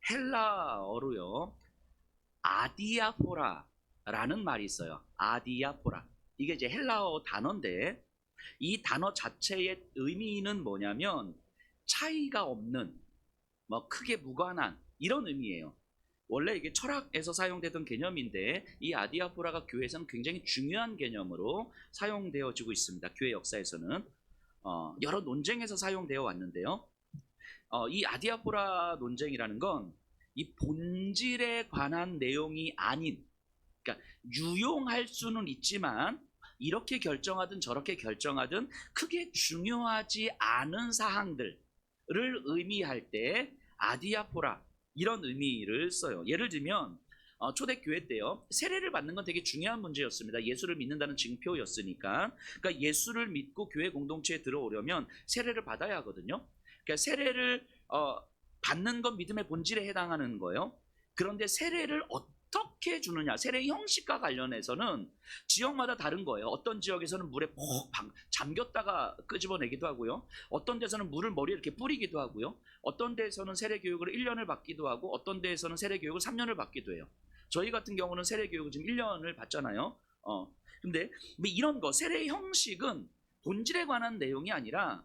헬라어로요, 아디아포라라는 말이 있어요. 아디아포라. 이게 이제 헬라어 단어인데, 이 단어 자체의 의미는 뭐냐면 차이가 없는, 뭐 크게 무관한, 이런 의미예요. 원래 이게 철학에서 사용되던 개념인데, 이 아디아포라가 교회에서는 굉장히 중요한 개념으로 사용되어지고 있습니다. 교회 역사에서는 여러 논쟁에서 사용되어 왔는데요. 이 아디아포라 논쟁이라는 건 이 본질에 관한 내용이 아닌, 그러니까 유용할 수는 있지만 이렇게 결정하든 저렇게 결정하든 크게 중요하지 않은 사항들을 의미할 때 아디아포라, 이런 의미를 써요. 예를 들면 초대교회 때요, 세례를 받는 건 되게 중요한 문제였습니다. 예수를 믿는다는 징표였으니까. 그러니까 예수를 믿고 교회 공동체에 들어오려면 세례를 받아야 하거든요. 그러니까 세례를 받는 건 믿음의 본질에 해당하는 거예요. 그런데 세례를 어떻게 주느냐, 세례 형식과 관련해서는 지역마다 다른 거예요. 어떤 지역에서는 물에 푹 잠겼다가 끄집어내기도 하고요. 어떤 데서는 물을 머리에 이렇게 뿌리기도 하고요. 어떤 데에서는 세례 교육을 1년을 받기도 하고, 어떤 데에서는 세례 교육을 3년을 받기도 해요. 저희 같은 경우는 세례 교육을 지금 1년을 받잖아요. 근데 뭐 이런 거, 세례 형식은 본질에 관한 내용이 아니라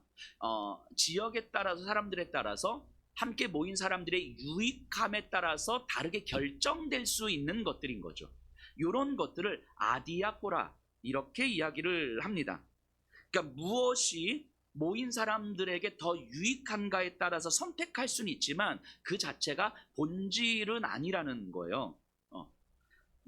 지역에 따라서, 사람들에 따라서, 함께 모인 사람들의 유익함에 따라서 다르게 결정될 수 있는 것들인 거죠. 이런 것들을 아디아포라, 이렇게 이야기를 합니다. 그러니까 무엇이 모인 사람들에게 더 유익한가에 따라서 선택할 수는 있지만 그 자체가 본질은 아니라는 거예요.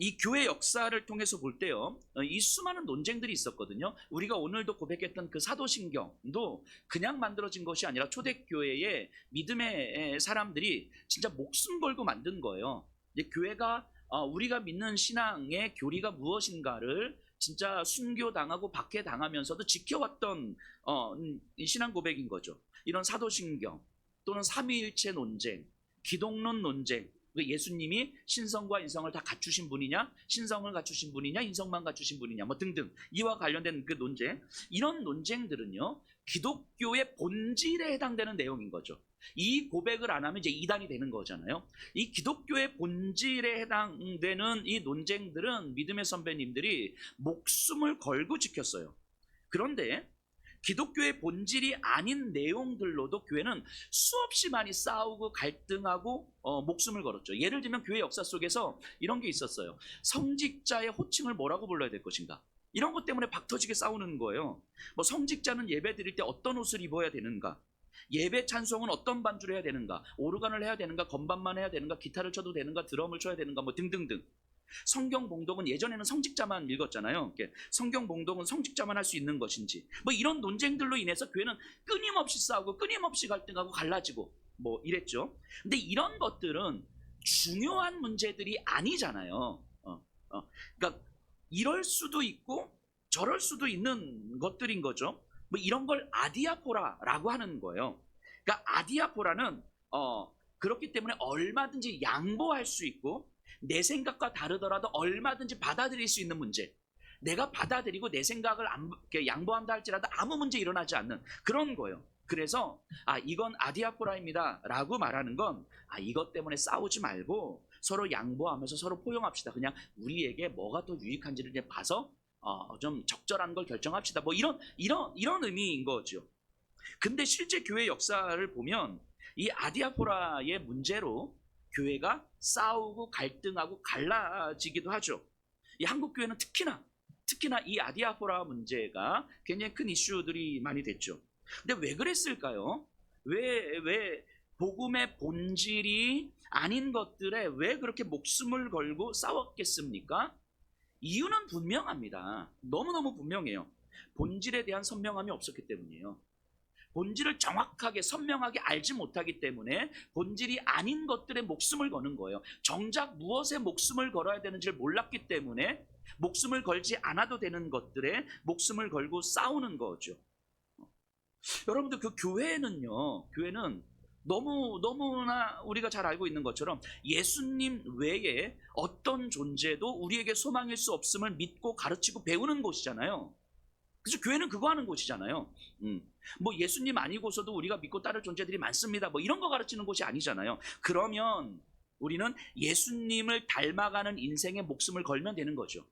이 교회 역사를 통해서 볼 때요, 이 수많은 논쟁들이 있었거든요. 우리가 오늘도 고백했던 그 사도신경도 그냥 만들어진 것이 아니라 초대교회의 믿음의 사람들이 진짜 목숨 걸고 만든 거예요. 이제 교회가 우리가 믿는 신앙의 교리가 무엇인가를 진짜 순교당하고 박해당하면서도 지켜왔던 신앙 고백인 거죠. 이런 사도신경 또는 삼위일체 논쟁, 기독론 논쟁, 예수님이 신성과 인성을 다 갖추신 분이냐, 신성을 갖추신 분이냐, 인성만 갖추신 분이냐, 뭐 등등, 이와 관련된 그 논쟁, 이런 논쟁들은요, 기독교의 본질에 해당되는 내용인 거죠. 이 고백을 안 하면 이제 이단이 되는 거잖아요. 이 기독교의 본질에 해당되는 이 논쟁들은 믿음의 선배님들이 목숨을 걸고 지켰어요. 그런데 기독교의 본질이 아닌 내용들로도 교회는 수없이 많이 싸우고 갈등하고 목숨을 걸었죠. 예를 들면 교회 역사 속에서 이런 게 있었어요. 성직자의 호칭을 뭐라고 불러야 될 것인가, 이런 것 때문에 박터지게 싸우는 거예요. 뭐 성직자는 예배 드릴 때 어떤 옷을 입어야 되는가, 예배 찬송은 어떤 반주를 해야 되는가, 오르간을 해야 되는가, 건반만 해야 되는가, 기타를 쳐도 되는가, 드럼을 쳐야 되는가, 뭐 등등등. 성경 봉독은 예전에는 성직자만 읽었잖아요. 성경 봉독은 성직자만 할 수 있는 것인지, 뭐 이런 논쟁들로 인해서 교회는 끊임없이 싸우고 끊임없이 갈등하고 갈라지고 뭐 이랬죠. 근데 이런 것들은 중요한 문제들이 아니잖아요. 그러니까 이럴 수도 있고 저럴 수도 있는 것들인 거죠. 뭐 이런 걸 아디아포라라고 하는 거예요. 그러니까 아디아포라는 그렇기 때문에 얼마든지 양보할 수 있고, 내 생각과 다르더라도 얼마든지 받아들일 수 있는 문제, 내가 받아들이고 내 생각을 양보한다 할지라도 아무 문제 일어나지 않는 그런 거예요. 그래서 이건 아디아포라입니다 라고 말하는 건 이것 때문에 싸우지 말고 서로 양보하면서 서로 포용합시다. 그냥 우리에게 뭐가 더 유익한지를 이제 봐서 좀 적절한 걸 결정합시다. 뭐 이런 의미인 거죠. 근데 실제 교회 역사를 보면 이 아디아포라의 문제로 교회가 싸우고 갈등하고 갈라지기도 하죠. 이 한국 교회는 특히나 이 아디아포라 문제가 굉장히 큰 이슈들이 많이 됐죠. 근데 왜 그랬을까요? 왜 복음의 본질이 아닌 것들에 왜 그렇게 목숨을 걸고 싸웠겠습니까? 이유는 분명합니다. 너무너무 분명해요. 본질에 대한 선명함이 없었기 때문이에요. 본질을 정확하게 선명하게 알지 못하기 때문에 본질이 아닌 것들에 목숨을 거는 거예요. 정작 무엇에 목숨을 걸어야 되는지를 몰랐기 때문에 목숨을 걸지 않아도 되는 것들에 목숨을 걸고 싸우는 거죠. 여러분들, 그 교회는 너무나 우리가 잘 알고 있는 것처럼 예수님 외에 어떤 존재도 우리에게 소망일 수 없음을 믿고 가르치고 배우는 곳이잖아요. 그래서 교회는 그거 하는 곳이잖아요. 뭐 예수님 아니고서도 우리가 믿고 따를 존재들이 많습니다. 뭐 이런 거 가르치는 곳이 아니잖아요. 그러면 우리는 예수님을 닮아가는 인생에 목숨을 걸면 되는 거죠.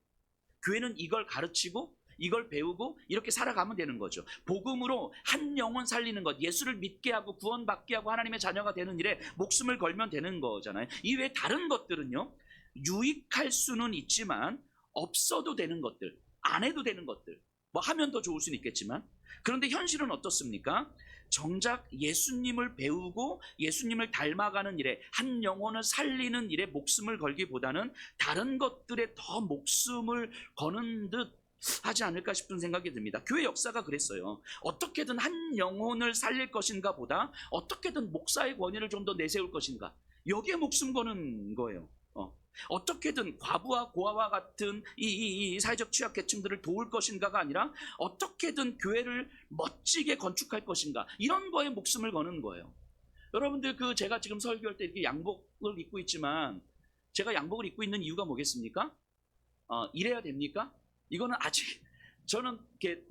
교회는 이걸 가르치고 이걸 배우고 이렇게 살아가면 되는 거죠. 복음으로 한 영혼 살리는 것, 예수를 믿게 하고 구원받게 하고 하나님의 자녀가 되는 일에 목숨을 걸면 되는 거잖아요. 이외에 다른 것들은요, 유익할 수는 있지만 없어도 되는 것들, 안 해도 되는 것들, 뭐 하면 더 좋을 수는 있겠지만, 그런데 현실은 어떻습니까? 정작 예수님을 배우고 예수님을 닮아가는 일에, 한 영혼을 살리는 일에 목숨을 걸기보다는 다른 것들에 더 목숨을 거는 듯 하지 않을까 싶은 생각이 듭니다. 교회 역사가 그랬어요. 어떻게든 한 영혼을 살릴 것인가 보다 어떻게든 목사의 권위를 좀 더 내세울 것인가, 여기에 목숨 거는 거예요. 어떻게든 과부와 고아와 같은 이 사회적 취약계층들을 도울 것인가가 아니라 어떻게든 교회를 멋지게 건축할 것인가, 이런 거에 목숨을 거는 거예요. 여러분들, 제가 지금 설교할 때 이렇게 양복을 입고 있지만, 제가 양복을 입고 있는 이유가 뭐겠습니까? 이래야 됩니까? 이거는 아직, 저는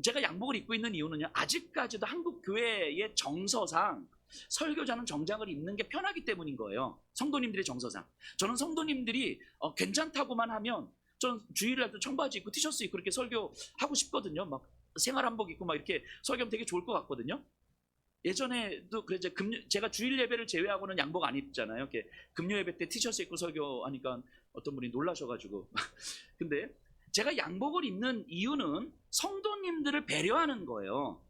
제가 양복을 입고 있는 이유는요, 아직까지도 한국 교회의 정서상 설교자는 정장을 입는 게 편하기 때문인 거예요. 성도님들의 정서상. 저는 성도님들이 괜찮다고만 하면 저는 주일날도 청바지 입고 티셔츠 입고 이렇게 설교하고 싶거든요. 막 생활한복 입고 막 이렇게 설교하면 되게 좋을 것 같거든요. 예전에도 그래서 제가 주일 예배를 제외하고는 양복 안 입잖아요. 이렇게 금요 예배 때 티셔츠 입고 설교하니까 어떤 분이 놀라셔가지고 근데 제가 양복을 입는 이유는 성도님들을 배려하는 거예요.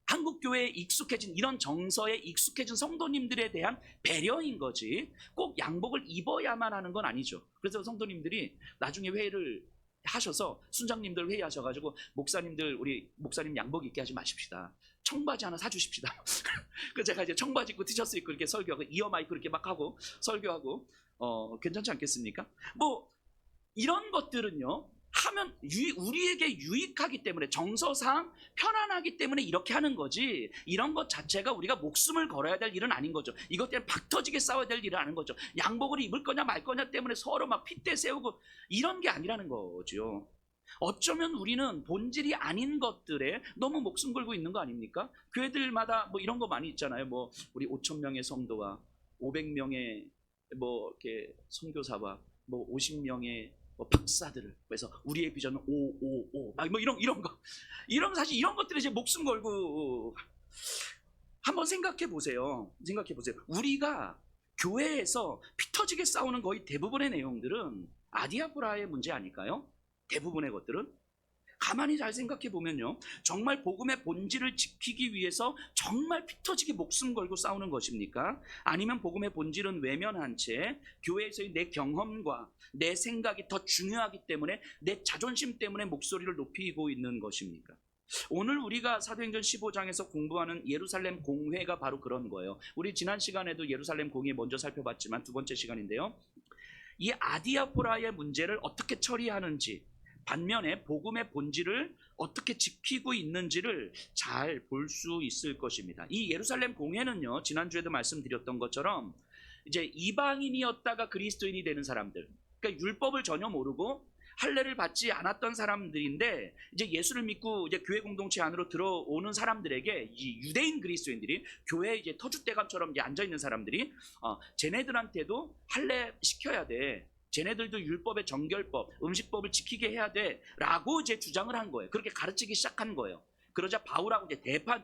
한국 교회에 익숙해진, 이런 정서에 익숙해진 성도님들에 대한 배려인 거지, 꼭 양복을 입어야만 하는 건 아니죠. 그래서 성도님들이 나중에 회의를 하셔서, 순장님들 회의하셔가지고, 목사님들, 우리 목사님 양복 입게 하지 마십시다, 청바지 하나 사주십시다. 그래서 제가 이제 청바지 입고 티셔츠 입고 이렇게 설교하고 이어 마이크 이렇게 막 하고 설교하고, 괜찮지 않겠습니까? 뭐 이런 것들은요, 하면 우리에게 유익하기 때문에, 정서상 편안하기 때문에 이렇게 하는 거지, 이런 것 자체가 우리가 목숨을 걸어야 될 일은 아닌 거죠. 이것 때문에 박 터지게 싸워야 될 일은 아닌 거죠. 양복을 입을 거냐 말 거냐 때문에 서로 막 핏대 세우고 이런 게 아니라는 거죠. 어쩌면 우리는 본질이 아닌 것들에 너무 목숨 걸고 있는 거 아닙니까? 교회들마다 뭐 이런 거 많이 있잖아요. 뭐 우리 5,000명의 성도와 500명의 뭐 이렇게 선교사와 뭐 50명의 박사들을, 그래서 우리의 비전은 555, 뭐 이런 거, 이런, 사실 이런 것들에 이제 목숨 걸고, 한번 생각해 보세요. 우리가 교회에서 피 터지게 싸우는 거의 대부분의 내용들은 아디아보라의 문제 아닐까요? 대부분의 것들은. 가만히 잘 생각해 보면요, 정말 복음의 본질을 지키기 위해서 정말 피 터지게 목숨 걸고 싸우는 것입니까? 아니면 복음의 본질은 외면한 채 교회에서의 내 경험과 내 생각이 더 중요하기 때문에, 내 자존심 때문에 목소리를 높이고 있는 것입니까? 오늘 우리가 사도행전 15장에서 공부하는 예루살렘 공회가 바로 그런 거예요. 우리 지난 시간에도 예루살렘 공회 먼저 살펴봤지만, 두 번째 시간인데요, 이 아디아포라의 문제를 어떻게 처리하는지, 반면에 복음의 본질을 어떻게 지키고 있는지를 잘 볼 수 있을 것입니다. 이 예루살렘 공회는요, 지난주에도 말씀드렸던 것처럼 이제 이방인이었다가 그리스도인이 되는 사람들, 그러니까 율법을 전혀 모르고 할례를 받지 않았던 사람들인데, 이제 예수를 믿고 이제 교회 공동체 안으로 들어오는 사람들에게 이 유대인 그리스도인들이, 교회에 이제 터줏대감처럼 이제 앉아 있는 사람들이, 쟤네들한테도 할례 시켜야 돼, 쟤네들도 율법의 정결법, 음식법을 지키게 해야 돼 라고 이제 주장을 한 거예요. 그렇게 가르치기 시작한 거예요. 그러자 바울하고 이제 대파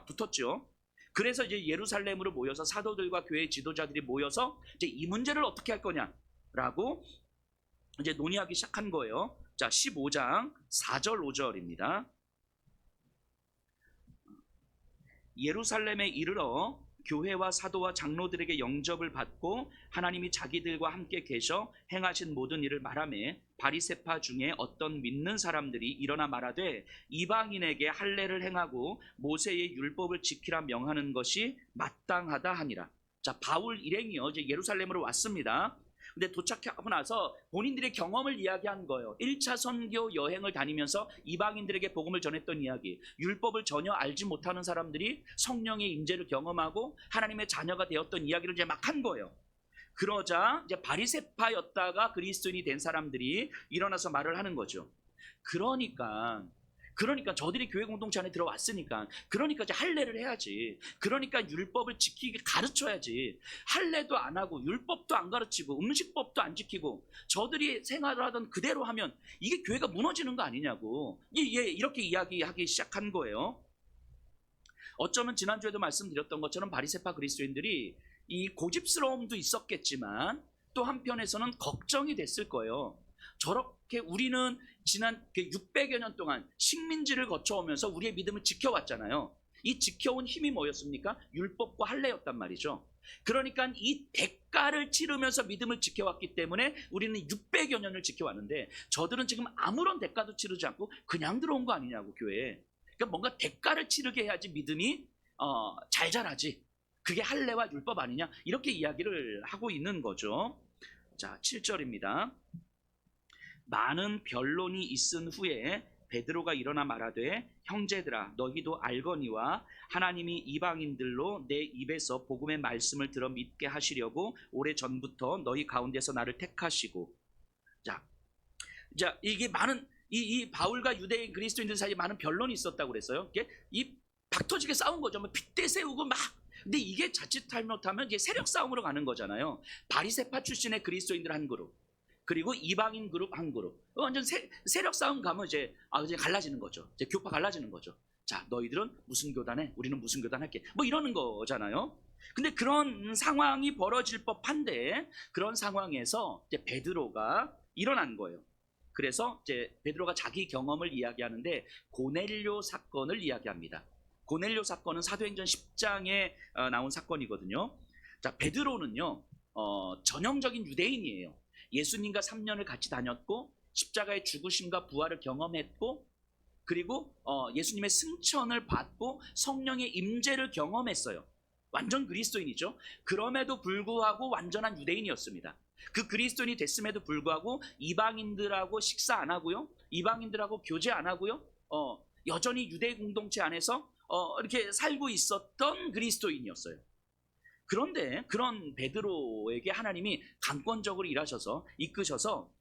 붙었죠. 그래서 이제 예루살렘으로 모여서 사도들과 교회 지도자들이 모여서 이제 이 문제를 어떻게 할 거냐라고 이제 논의하기 시작한 거예요. 자, 15장 4절 5절입니다. 예루살렘에 이르러 교회와 사도와 장로들에게 영접을 받고 하나님이 자기들과 함께 계셔 행하신 모든 일을 말하매, 바리새파 중에 어떤 믿는 사람들이 일어나 말하되 이방인에게 할례를 행하고 모세의 율법을 지키라 명하는 것이 마땅하다 하니라. 자, 바울 일행이요, 이제 예루살렘으로 왔습니다. 근데 도착하고 나서 본인들의 경험을 이야기한 거예요. 1차 선교 여행을 다니면서 이방인들에게 복음을 전했던 이야기, 율법을 전혀 알지 못하는 사람들이 성령의 임재를 경험하고 하나님의 자녀가 되었던 이야기를 이제 막 한 거예요. 그러자 이제 바리새파였다가 그리스도인이 된 사람들이 일어나서 말을 하는 거죠. 그러니까 그러니까 저들이 교회 공동체 안에 들어왔으니까, 그러니까 이제 할례를 해야지. 그러니까 율법을 지키게 가르쳐야지. 할례도 안 하고 율법도 안 가르치고 음식법도 안 지키고 저들이 생활을 하던 그대로 하면 이게 교회가 무너지는 거 아니냐고, 이렇게 이야기하기 시작한 거예요. 어쩌면 지난주에도 말씀드렸던 것처럼 바리새파 그리스도인들이 이 고집스러움도 있었겠지만 또 한편에서는 걱정이 됐을 거예요. 저렇게 우리는 지난 600여 년 동안 식민지를 거쳐오면서 우리의 믿음을 지켜왔잖아요. 이 지켜온 힘이 뭐였습니까? 율법과 할례였단 말이죠. 그러니까 이 대가를 치르면서 믿음을 지켜왔기 때문에 우리는 600여 년을 지켜왔는데 저들은 지금 아무런 대가도 치르지 않고 그냥 들어온 거 아니냐고, 교회에. 그러니까 뭔가 대가를 치르게 해야지 믿음이 잘 자라지. 그게 할례와 율법 아니냐, 이렇게 이야기를 하고 있는 거죠. 자, 7절입니다. 많은 변론이 있은 후에 베드로가 일어나 말하되, 형제들아 너희도 알거니와 하나님이 이방인들로 내 입에서 복음의 말씀을 들어 믿게 하시려고 오래전부터 너희 가운데서 나를 택하시고. 자 이게 많은 이 바울과 유대인 그리스도인들 사이에 많은 변론이 있었다고 그랬어요. 이게 이 박터지게 싸운 거죠. 뭐 핏대 세우고 막. 근데 이게 자칫 잘못하면 이제 세력 싸움으로 가는 거잖아요. 바리새파 출신의 그리스도인들 한 그룹, 그리고 이방인 그룹 한 그룹, 완전 세력 싸움 가면 이제 갈라지는 거죠. 이제 교파 갈라지는 거죠. 자, 너희들은 무슨 교단해? 우리는 무슨 교단 할게. 뭐 이러는 거잖아요. 근데 그런 상황이 벌어질 법한데 그런 상황에서 이제 베드로가 일어난 거예요. 그래서 이제 베드로가 자기 경험을 이야기하는데 고넬료 사건을 이야기합니다. 고넬료 사건은 사도행전 10장에 나온 사건이거든요. 자, 베드로는요 전형적인 유대인이에요. 예수님과 3년을 같이 다녔고 십자가의 죽으심과 부활을 경험했고, 그리고 예수님의 승천을 받고 성령의 임재를 경험했어요. 완전 그리스도인이죠. 그럼에도 불구하고 완전한 유대인이었습니다. 그 그리스도인이 됐음에도 불구하고 이방인들하고 식사 안 하고요, 이방인들하고 교제 안 하고요, 여전히 유대 공동체 안에서 이렇게 살고 있었던 그리스도인이었어요. 그런데 그런 베드로에게 하나님이 강권적으로 일하셔서 이끄셔서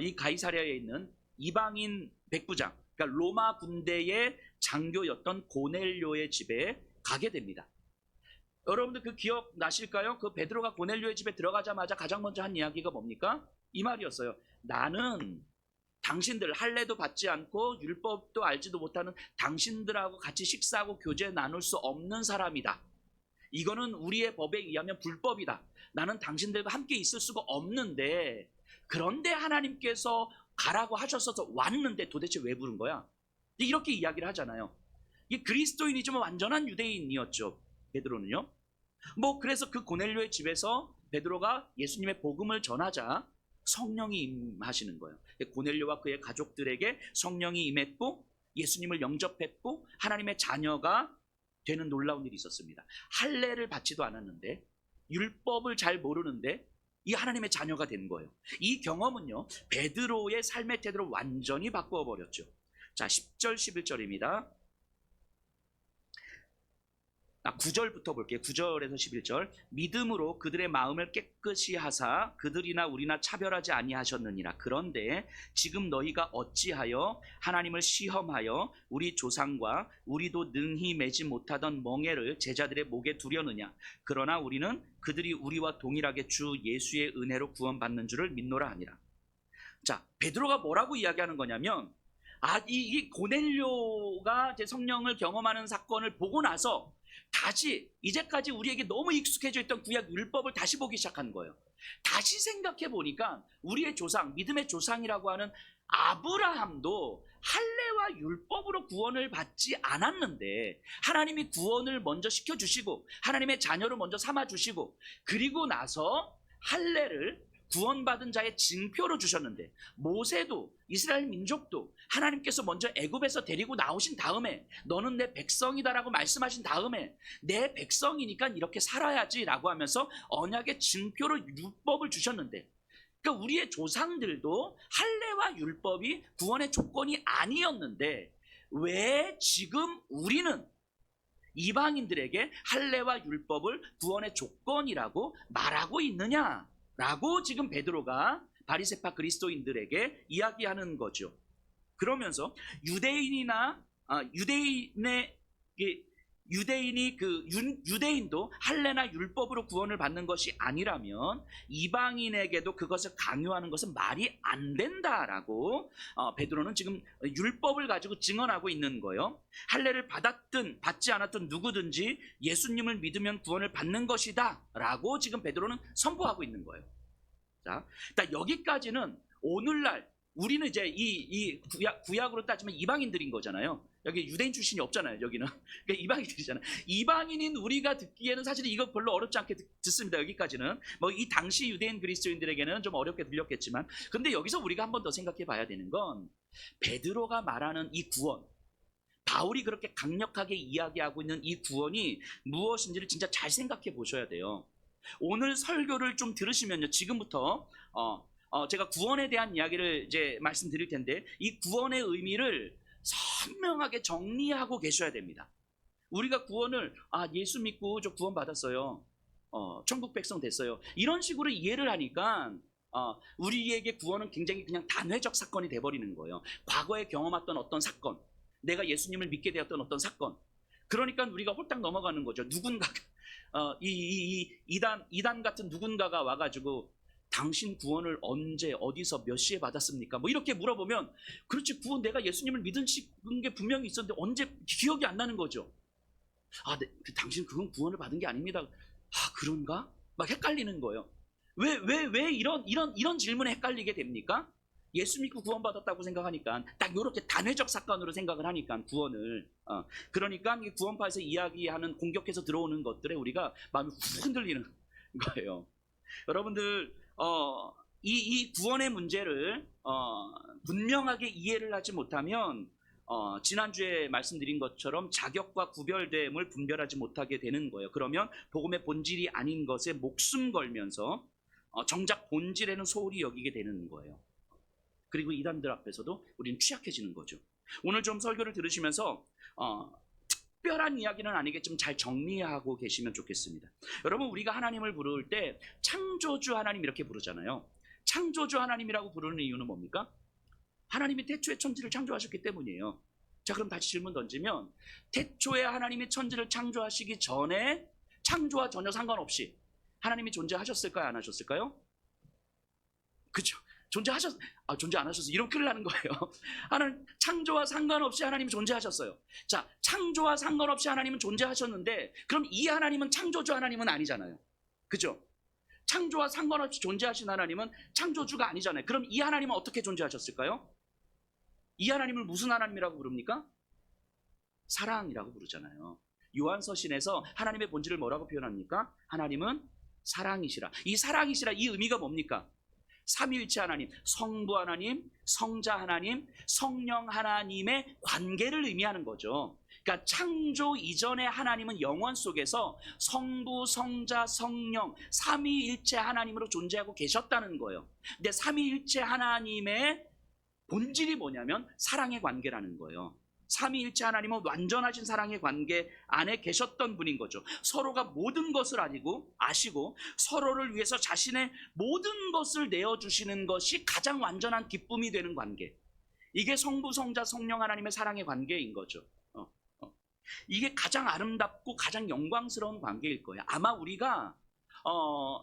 이 가이사랴에 있는 이방인 백부장, 그러니까 로마 군대의 장교였던 고넬료의 집에 가게 됩니다. 여러분들 그 기억 나실까요? 그 베드로가 고넬료의 집에 들어가자마자 가장 먼저 한 이야기가 뭡니까? 이 말이었어요. 나는 당신들, 할례도 받지 않고 율법도 알지도 못하는 당신들하고 같이 식사하고 교제 나눌 수 없는 사람이다. 이거는 우리의 법에 의하면 불법이다. 나는 당신들과 함께 있을 수가 없는데, 그런데 하나님께서 가라고 하셔서 왔는데 도대체 왜 부른 거야? 이렇게 이야기를 하잖아요. 이 그리스도인이지만 완전한 유대인이었죠, 베드로는요. 뭐 그래서 그 고넬료의 집에서 베드로가 예수님의 복음을 전하자 성령이 임하시는 거예요. 고넬료와 그의 가족들에게 성령이 임했고 예수님을 영접했고 하나님의 자녀가 되는 놀라운 일이 있었습니다. 할례를 받지도 않았는데, 율법을 잘 모르는데 이 하나님의 자녀가 된 거예요. 이 경험은요 베드로의 삶의 태도를 완전히 바꾸어 버렸죠. 자, 10절 11절입니다 9절부터 볼게요. 9절에서 11절. 믿음으로 그들의 마음을 깨끗이 하사 그들이나 우리나 차별하지 아니하셨느니라. 그런데 지금 너희가 어찌하여 하나님을 시험하여 우리 조상과 우리도 능히 매지 못하던 멍에를 제자들의 목에 두려느냐. 그러나 우리는 그들이 우리와 동일하게 주 예수의 은혜로 구원받는 줄을 믿노라 하니라. 자, 베드로가 뭐라고 이야기하는 거냐면, 이 고넬료가 제 성령을 경험하는 사건을 보고 나서 다시 이제까지 우리에게 너무 익숙해져 있던 구약 율법을 다시 보기 시작한 거예요. 다시 생각해 보니까 우리의 조상, 믿음의 조상이라고 하는 아브라함도 할례와 율법으로 구원을 받지 않았는데 하나님이 구원을 먼저 시켜주시고 하나님의 자녀로 먼저 삼아주시고 그리고 나서 할례를 구원받은 자의 징표로 주셨는데, 모세도 이스라엘 민족도 하나님께서 먼저 애굽에서 데리고 나오신 다음에 너는 내 백성이다라고 말씀하신 다음에 내 백성이니까 이렇게 살아야지라고 하면서 언약의 징표로 율법을 주셨는데, 그러니까 우리의 조상들도 할례와 율법이 구원의 조건이 아니었는데 왜 지금 우리는 이방인들에게 할례와 율법을 구원의 조건이라고 말하고 있느냐? 라고 지금 베드로가 바리새파 그리스도인들에게 이야기하는 거죠. 그러면서 유대인이나 유대인도 할례나 율법으로 구원을 받는 것이 아니라면 이방인에게도 그것을 강요하는 것은 말이 안 된다라고 베드로는 지금 율법을 가지고 증언하고 있는 거예요. 할례를 받았든 받지 않았든 누구든지 예수님을 믿으면 구원을 받는 것이다라고 지금 베드로는 선포하고 있는 거예요. 자, 일단 여기까지는 오늘날 우리는 이제 이 구약으로 따지면 이방인들인 거잖아요. 여기 유대인 출신이 없잖아요. 여기는 그러니까 이방인들이잖아요. 이방인인 우리가 듣기에는 사실 이거 별로 어렵지 않게 듣습니다. 여기까지는 뭐 이 당시 유대인 그리스도인들에게는 좀 어렵게 들렸겠지만, 근데 여기서 우리가 한 번 더 생각해 봐야 되는 건 베드로가 말하는 이 구원, 바울이 그렇게 강력하게 이야기하고 있는 이 구원이 무엇인지를 진짜 잘 생각해 보셔야 돼요. 오늘 설교를 좀 들으시면요, 지금부터 제가 구원에 대한 이야기를 이제 말씀드릴 텐데 이 구원의 의미를 선명하게 정리하고 계셔야 됩니다. 우리가 구원을 예수 믿고 저 구원 받았어요, 천국 백성 됐어요, 이런 식으로 이해를 하니까 우리에게 구원은 굉장히 그냥 단회적 사건이 돼버리는 거예요. 과거에 경험했던 어떤 사건, 내가 예수님을 믿게 되었던 어떤 사건, 그러니까 우리가 홀딱 넘어가는 거죠. 누군가가 이단 같은 누군가가 와가지고 당신 구원을 언제 어디서 몇 시에 받았습니까? 뭐 이렇게 물어보면 그렇지, 구원 내가 예수님을 믿은 게 분명히 있었는데 언제 기억이 안 나는 거죠. 당신 그건 구원을 받은 게 아닙니다. 그런가? 막 헷갈리는 거예요. 왜 이런 질문에 헷갈리게 됩니까? 예수 믿고 구원받았다고 생각하니까 딱 이렇게 단회적 사건으로 생각을 하니까 구원을 그러니까 이 구원파에서 이야기하는 공격해서 들어오는 것들에 우리가 마음이 훅 흔들리는 거예요. 여러분들 이 구원의 문제를 분명하게 이해를 하지 못하면 지난주에 말씀드린 것처럼 자격과 구별됨을 분별하지 못하게 되는 거예요. 그러면 복음의 본질이 아닌 것에 목숨 걸면서 정작 본질에는 소홀히 여기게 되는 거예요. 그리고 이단들 앞에서도 우리는 취약해지는 거죠. 오늘 좀 설교를 들으시면서 특별한 이야기는 아니겠지만 잘 정리하고 계시면 좋겠습니다. 여러분, 우리가 하나님을 부를 때 창조주 하나님 이렇게 부르잖아요. 창조주 하나님이라고 부르는 이유는 뭡니까? 하나님이 태초에 천지를 창조하셨기 때문이에요. 자, 그럼 다시 질문 던지면 태초에 하나님이 천지를 창조하시기 전에 창조와 전혀 상관없이 하나님이 존재하셨을까요? 안 하셨을까요? 그렇죠. 존재 안 하셨어요. 이런 큰일 나는 거예요. 하나님 창조와 상관없이 하나님이 존재하셨어요. 자, 창조와 상관없이 하나님은 존재하셨는데 그럼 이 하나님은 창조주 하나님은 아니잖아요. 그죠? 창조와 상관없이 존재하신 하나님은 창조주가 아니잖아요. 그럼 이 하나님은 어떻게 존재하셨을까요? 이 하나님을 무슨 하나님이라고 부릅니까? 사랑이라고 부르잖아요. 요한서신에서 하나님의 본질을 뭐라고 표현합니까? 하나님은 사랑이시라. 이 사랑이시라, 이 의미가 뭡니까? 삼위일체 하나님, 성부 하나님, 성자 하나님, 성령 하나님의 관계를 의미하는 거죠. 그러니까 창조 이전의 하나님은 영원 속에서 성부, 성자, 성령, 삼위일체 하나님으로 존재하고 계셨다는 거예요. 근데 삼위일체 하나님의 본질이 뭐냐면 사랑의 관계라는 거예요. 삼위일체 하나님은 완전하신 사랑의 관계 안에 계셨던 분인 거죠. 서로가 모든 것을 아시고 서로를 위해서 자신의 모든 것을 내어주시는 것이 가장 완전한 기쁨이 되는 관계. 이게 성부, 성자, 성령 하나님의 사랑의 관계인 거죠. 이게 가장 아름답고 가장 영광스러운 관계일 거예요. 아마 우리가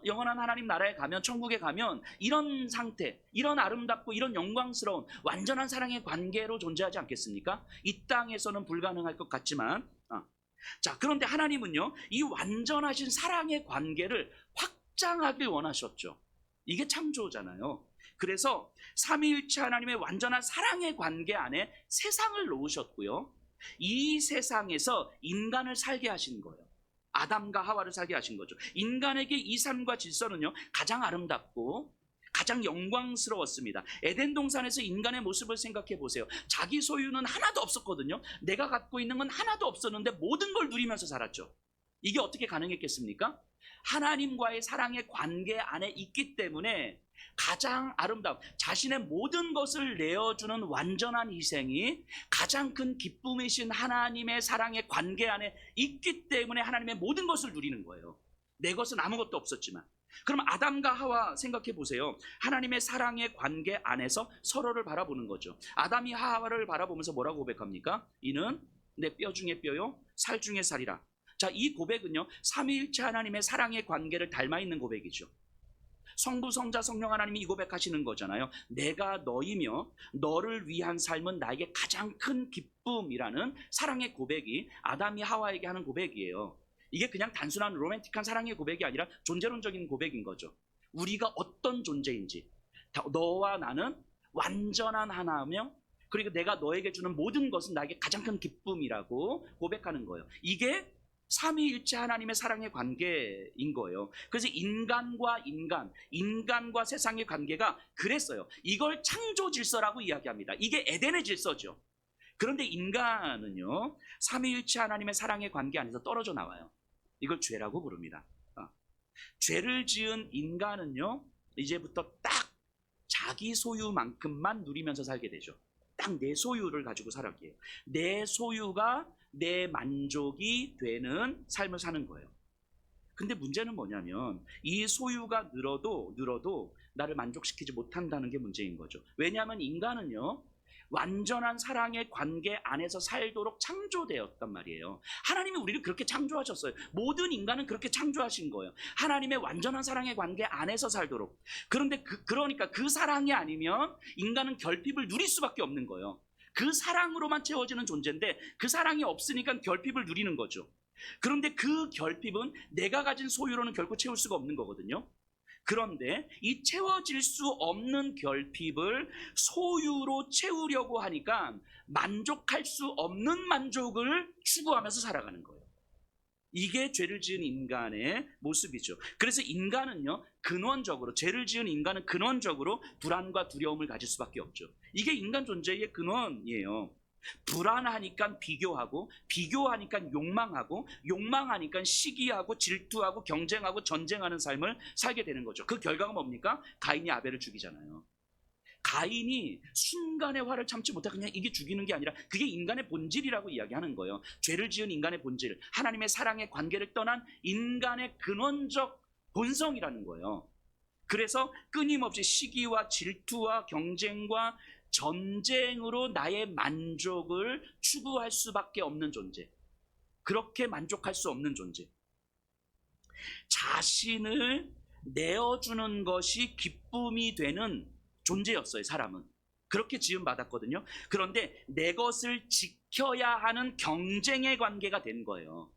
영원한 하나님 나라에 가면, 천국에 가면 이런 상태, 이런 아름답고 이런 영광스러운 완전한 사랑의 관계로 존재하지 않겠습니까? 이 땅에서는 불가능할 것 같지만 자, 그런데 하나님은요, 이 완전하신 사랑의 관계를 확장하길 원하셨죠. 이게 창조잖아요. 그래서 삼위일체 하나님의 완전한 사랑의 관계 안에 세상을 놓으셨고요, 이 세상에서 인간을 살게 하신 거예요. 아담과 하와를 살게 하신 거죠. 인간에게 이 삶과 질서는요, 가장 아름답고 가장 영광스러웠습니다. 에덴 동산에서 인간의 모습을 생각해 보세요. 자기 소유는 하나도 없었거든요. 내가 갖고 있는 건 하나도 없었는데 모든 걸 누리면서 살았죠. 이게 어떻게 가능했겠습니까? 하나님과의 사랑의 관계 안에 있기 때문에 가장 아름다운, 자신의 모든 것을 내어주는 완전한 희생이 가장 큰 기쁨이신 하나님의 사랑의 관계 안에 있기 때문에 하나님의 모든 것을 누리는 거예요. 내 것은 아무것도 없었지만. 그럼 아담과 하와 생각해 보세요. 하나님의 사랑의 관계 안에서 서로를 바라보는 거죠. 아담이 하와를 바라보면서 뭐라고 고백합니까? 이는 내 뼈 중에 뼈요 살 중에 살이라. 자, 이 고백은요 삼위일체 하나님의 사랑의 관계를 닮아 있는 고백이죠. 성부, 성자, 성령 하나님이 이 고백하시는 거잖아요. 내가 너이며 너를 위한 삶은 나에게 가장 큰 기쁨이라는 사랑의 고백이 아담이 하와에게 하는 고백이에요. 이게 그냥 단순한 로맨틱한 사랑의 고백이 아니라 존재론적인 고백인 거죠. 우리가 어떤 존재인지, 너와 나는 완전한 하나며 그리고 내가 너에게 주는 모든 것은 나에게 가장 큰 기쁨이라고 고백하는 거예요. 이게 삼위일체 하나님의 사랑의 관계인 거예요. 그래서 인간과 인간과 세상의 관계가 그랬어요. 이걸 창조 질서라고 이야기합니다. 이게 에덴의 질서죠. 그런데 인간은요 삼위일체 하나님의 사랑의 관계 안에서 떨어져 나와요. 이걸 죄라고 부릅니다. 죄를 지은 인간은요 이제부터 딱 자기 소유만큼만 누리면서 살게 되죠. 딱 내 소유를 가지고 살았기에 내 소유가 내 만족이 되는 삶을 사는 거예요. 근데 문제는 뭐냐면 이 소유가 늘어도 나를 만족시키지 못한다는 게 문제인 거죠. 왜냐하면 인간은요 완전한 사랑의 관계 안에서 살도록 창조되었단 말이에요. 하나님이 우리를 그렇게 창조하셨어요. 모든 인간은 그렇게 창조하신 거예요. 하나님의 완전한 사랑의 관계 안에서 살도록. 그런데 그러니까 그 사랑이 아니면 인간은 결핍을 누릴 수밖에 없는 거예요. 그 사랑으로만 채워지는 존재인데 그 사랑이 없으니까 결핍을 누리는 거죠. 그런데 그 결핍은 내가 가진 소유로는 결코 채울 수가 없는 거거든요. 그런데 이 채워질 수 없는 결핍을 소유로 채우려고 하니까 만족할 수 없는 만족을 추구하면서 살아가는 거예요. 이게 죄를 지은 인간의 모습이죠. 그래서 인간은요 근원적으로 죄를 지은 인간은 근원적으로 불안과 두려움을 가질 수밖에 없죠. 이게 인간 존재의 근원이에요. 불안하니까 비교하고 비교하니까 욕망하고 욕망하니까 시기하고 질투하고 경쟁하고 전쟁하는 삶을 살게 되는 거죠. 그 결과가 뭡니까? 가인이 아벨을 죽이잖아요. 가인이 순간의 화를 참지 못하고 그냥 이게 죽이는 게 아니라 그게 인간의 본질이라고 이야기하는 거예요. 죄를 지은 인간의 본질, 하나님의 사랑의 관계를 떠난 인간의 근원적 본성이라는 거예요. 그래서 끊임없이 시기와 질투와 경쟁과 전쟁으로 나의 만족을 추구할 수밖에 없는 존재, 그렇게 만족할 수 없는 존재, 자신을 내어주는 것이 기쁨이 되는 존재였어요. 사람은 그렇게 지음받았거든요. 그런데 내 것을 지켜야 하는 경쟁의 관계가 된 거예요.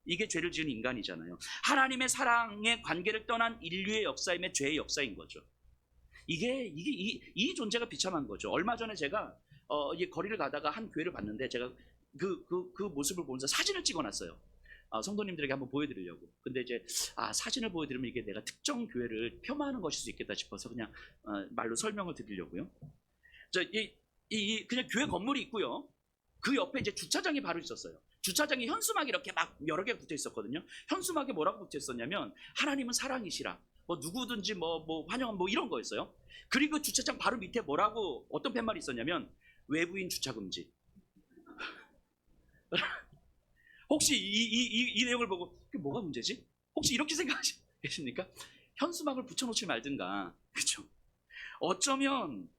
이게 죄를 지은 인간이잖아요. 하나님의 사랑의 관계를 떠난 인류의 역사임의 죄의 역사인 거죠. 이 존재가 비참한 거죠. 얼마 전에 제가 이 거리를 가다가 한 교회를 봤는데 제가 그 모습을 보면서 사진을 찍어놨어요. 성도님들에게 한번 보여드리려고. 근데 이제 사진을 보여드리면 이게 내가 특정 교회를 폄하하는 것일 수 있겠다 싶어서 그냥 말로 설명을 드리려고요. 그냥 교회 건물이 있고요. 그 옆에 이제 주차장이 바로 있었어요. 주차장에 현수막이 이렇게 막 여러 개 붙어 있었거든요. 현수막에 뭐라고 붙어 있었냐면 하나님은 사랑이시라. 뭐 누구든지 뭐 환영한 뭐 이런 거였어요. 그리고 주차장 바로 밑에 뭐라고 어떤 팻말이 있었냐면 외부인 주차 금지. 혹시 이 내용을 보고 뭐가 문제지? 혹시 이렇게 생각하십니까? 현수막을 붙여놓지 말든가. 그렇죠? 어쩌면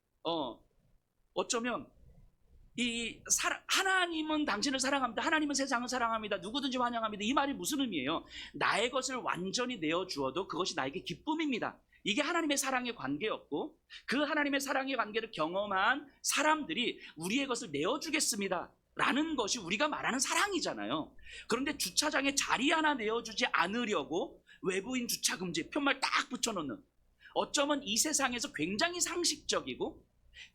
하나님은 당신을 사랑합니다. 하나님은 세상을 사랑합니다. 누구든지 환영합니다. 이 말이 무슨 의미예요? 나의 것을 완전히 내어주어도 그것이 나에게 기쁨입니다. 이게 하나님의 사랑의 관계였고 그 하나님의 사랑의 관계를 경험한 사람들이 우리의 것을 내어주겠습니다 라는 것이 우리가 말하는 사랑이잖아요. 그런데 주차장에 자리 하나 내어주지 않으려고 외부인 주차 금지 푯말 딱 붙여놓는, 어쩌면 이 세상에서 굉장히 상식적이고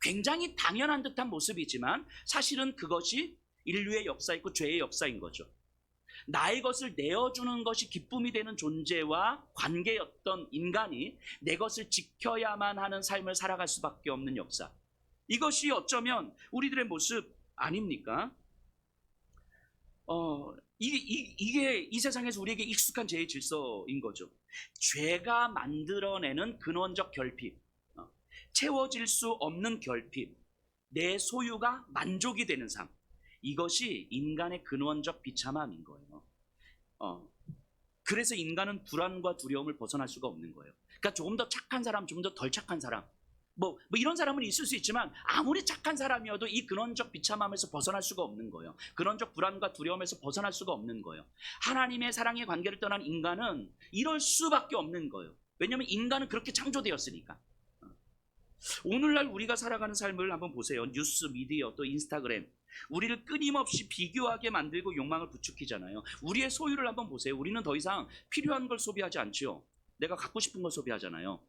굉장히 당연한 듯한 모습이지만 사실은 그것이 인류의 역사이고 죄의 역사인 거죠. 나의 것을 내어주는 것이 기쁨이 되는 존재와 관계였던 인간이 내 것을 지켜야만 하는 삶을 살아갈 수밖에 없는 역사, 이것이 어쩌면 우리들의 모습 아닙니까? 이게 이 세상에서 우리에게 익숙한 죄의 질서인 거죠. 죄가 만들어내는 근원적 결핍, 채워질 수 없는 결핍, 내 소유가 만족이 되는 삶, 이것이 인간의 근원적 비참함인 거예요. 그래서 인간은 불안과 두려움을 벗어날 수가 없는 거예요. 그러니까 조금 더 착한 사람, 조금 더 덜 착한 사람, 뭐 이런 사람은 있을 수 있지만 아무리 착한 사람이어도 이 근원적 비참함에서 벗어날 수가 없는 거예요. 근원적 불안과 두려움에서 벗어날 수가 없는 거예요. 하나님의 사랑의 관계를 떠난 인간은 이럴 수밖에 없는 거예요. 왜냐하면 인간은 그렇게 창조되었으니까. 오늘날 우리가 살아가는 삶을 한번 보세요. 뉴스, 미디어, 또 인스타그램, 우리를 끊임없이 비교하게 만들고 욕망을 부추기잖아요. 우리의 소유를 한번 보세요. 우리는 더 이상 필요한 걸 소비하지 않죠. 내가 갖고 싶은 걸 소비하잖아요.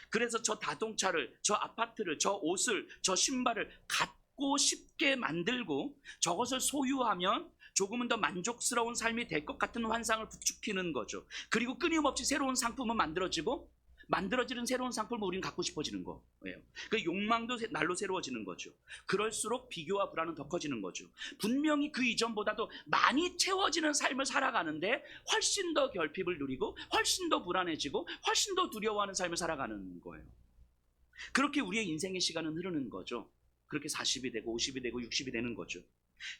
그래서 저 자동차를, 저 아파트를, 저 옷을, 저 신발을 갖고 싶게 만들고 저것을 소유하면 조금은 더 만족스러운 삶이 될 것 같은 환상을 부추기는 거죠. 그리고 끊임없이 새로운 상품은 만들어지는 새로운 상품을 우리는 갖고 싶어지는 거예요. 그 욕망도 날로 새로워지는 거죠. 그럴수록 비교와 불안은 더 커지는 거죠. 분명히 그 이전보다도 많이 채워지는 삶을 살아가는데 훨씬 더 결핍을 누리고 훨씬 더 불안해지고 훨씬 더 두려워하는 삶을 살아가는 거예요. 그렇게 우리의 인생의 시간은 흐르는 거죠. 그렇게 40이 되고 50이 되고 60이 되는 거죠.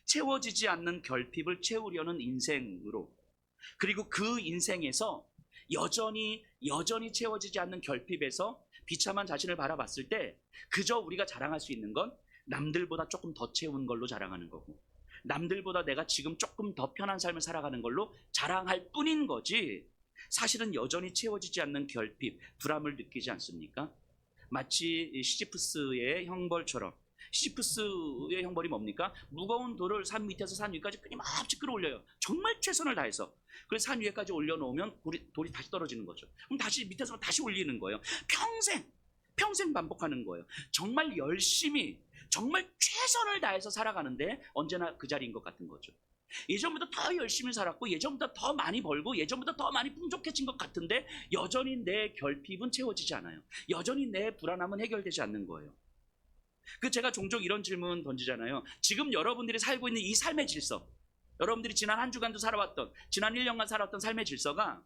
채워지지 않는 결핍을 채우려는 인생으로, 그리고 그 인생에서 여전히 채워지지 않는 결핍에서 비참한 자신을 바라봤을 때 그저 우리가 자랑할 수 있는 건 남들보다 조금 더 채운 걸로 자랑하는 거고, 남들보다 내가 지금 조금 더 편한 삶을 살아가는 걸로 자랑할 뿐인 거지, 사실은 여전히 채워지지 않는 결핍, 불안을 느끼지 않습니까? 마치 시지프스의 형벌처럼. 시지프스의 형벌이 뭡니까? 무거운 돌을 산 밑에서 산 위까지 끊임없이 끌어올려요. 정말 최선을 다해서. 그래서 산 위에까지 올려놓으면 돌이 다시 떨어지는 거죠. 그럼 다시 밑에서 다시 올리는 거예요. 평생 반복하는 거예요. 정말 열심히, 정말 최선을 다해서 살아가는데 언제나 그 자리인 것 같은 거죠. 예전보다 더 열심히 살았고 예전보다 더 많이 벌고 예전보다 더 많이 풍족해진 것 같은데 여전히 내 결핍은 채워지지 않아요. 여전히 내 불안함은 해결되지 않는 거예요. 제가 종종 이런 질문 던지잖아요. 지금 여러분들이 살고 있는 이 삶의 질서, 여러분들이 지난 한 주간도 살아왔던, 지난 1년간 살아왔던 삶의 질서가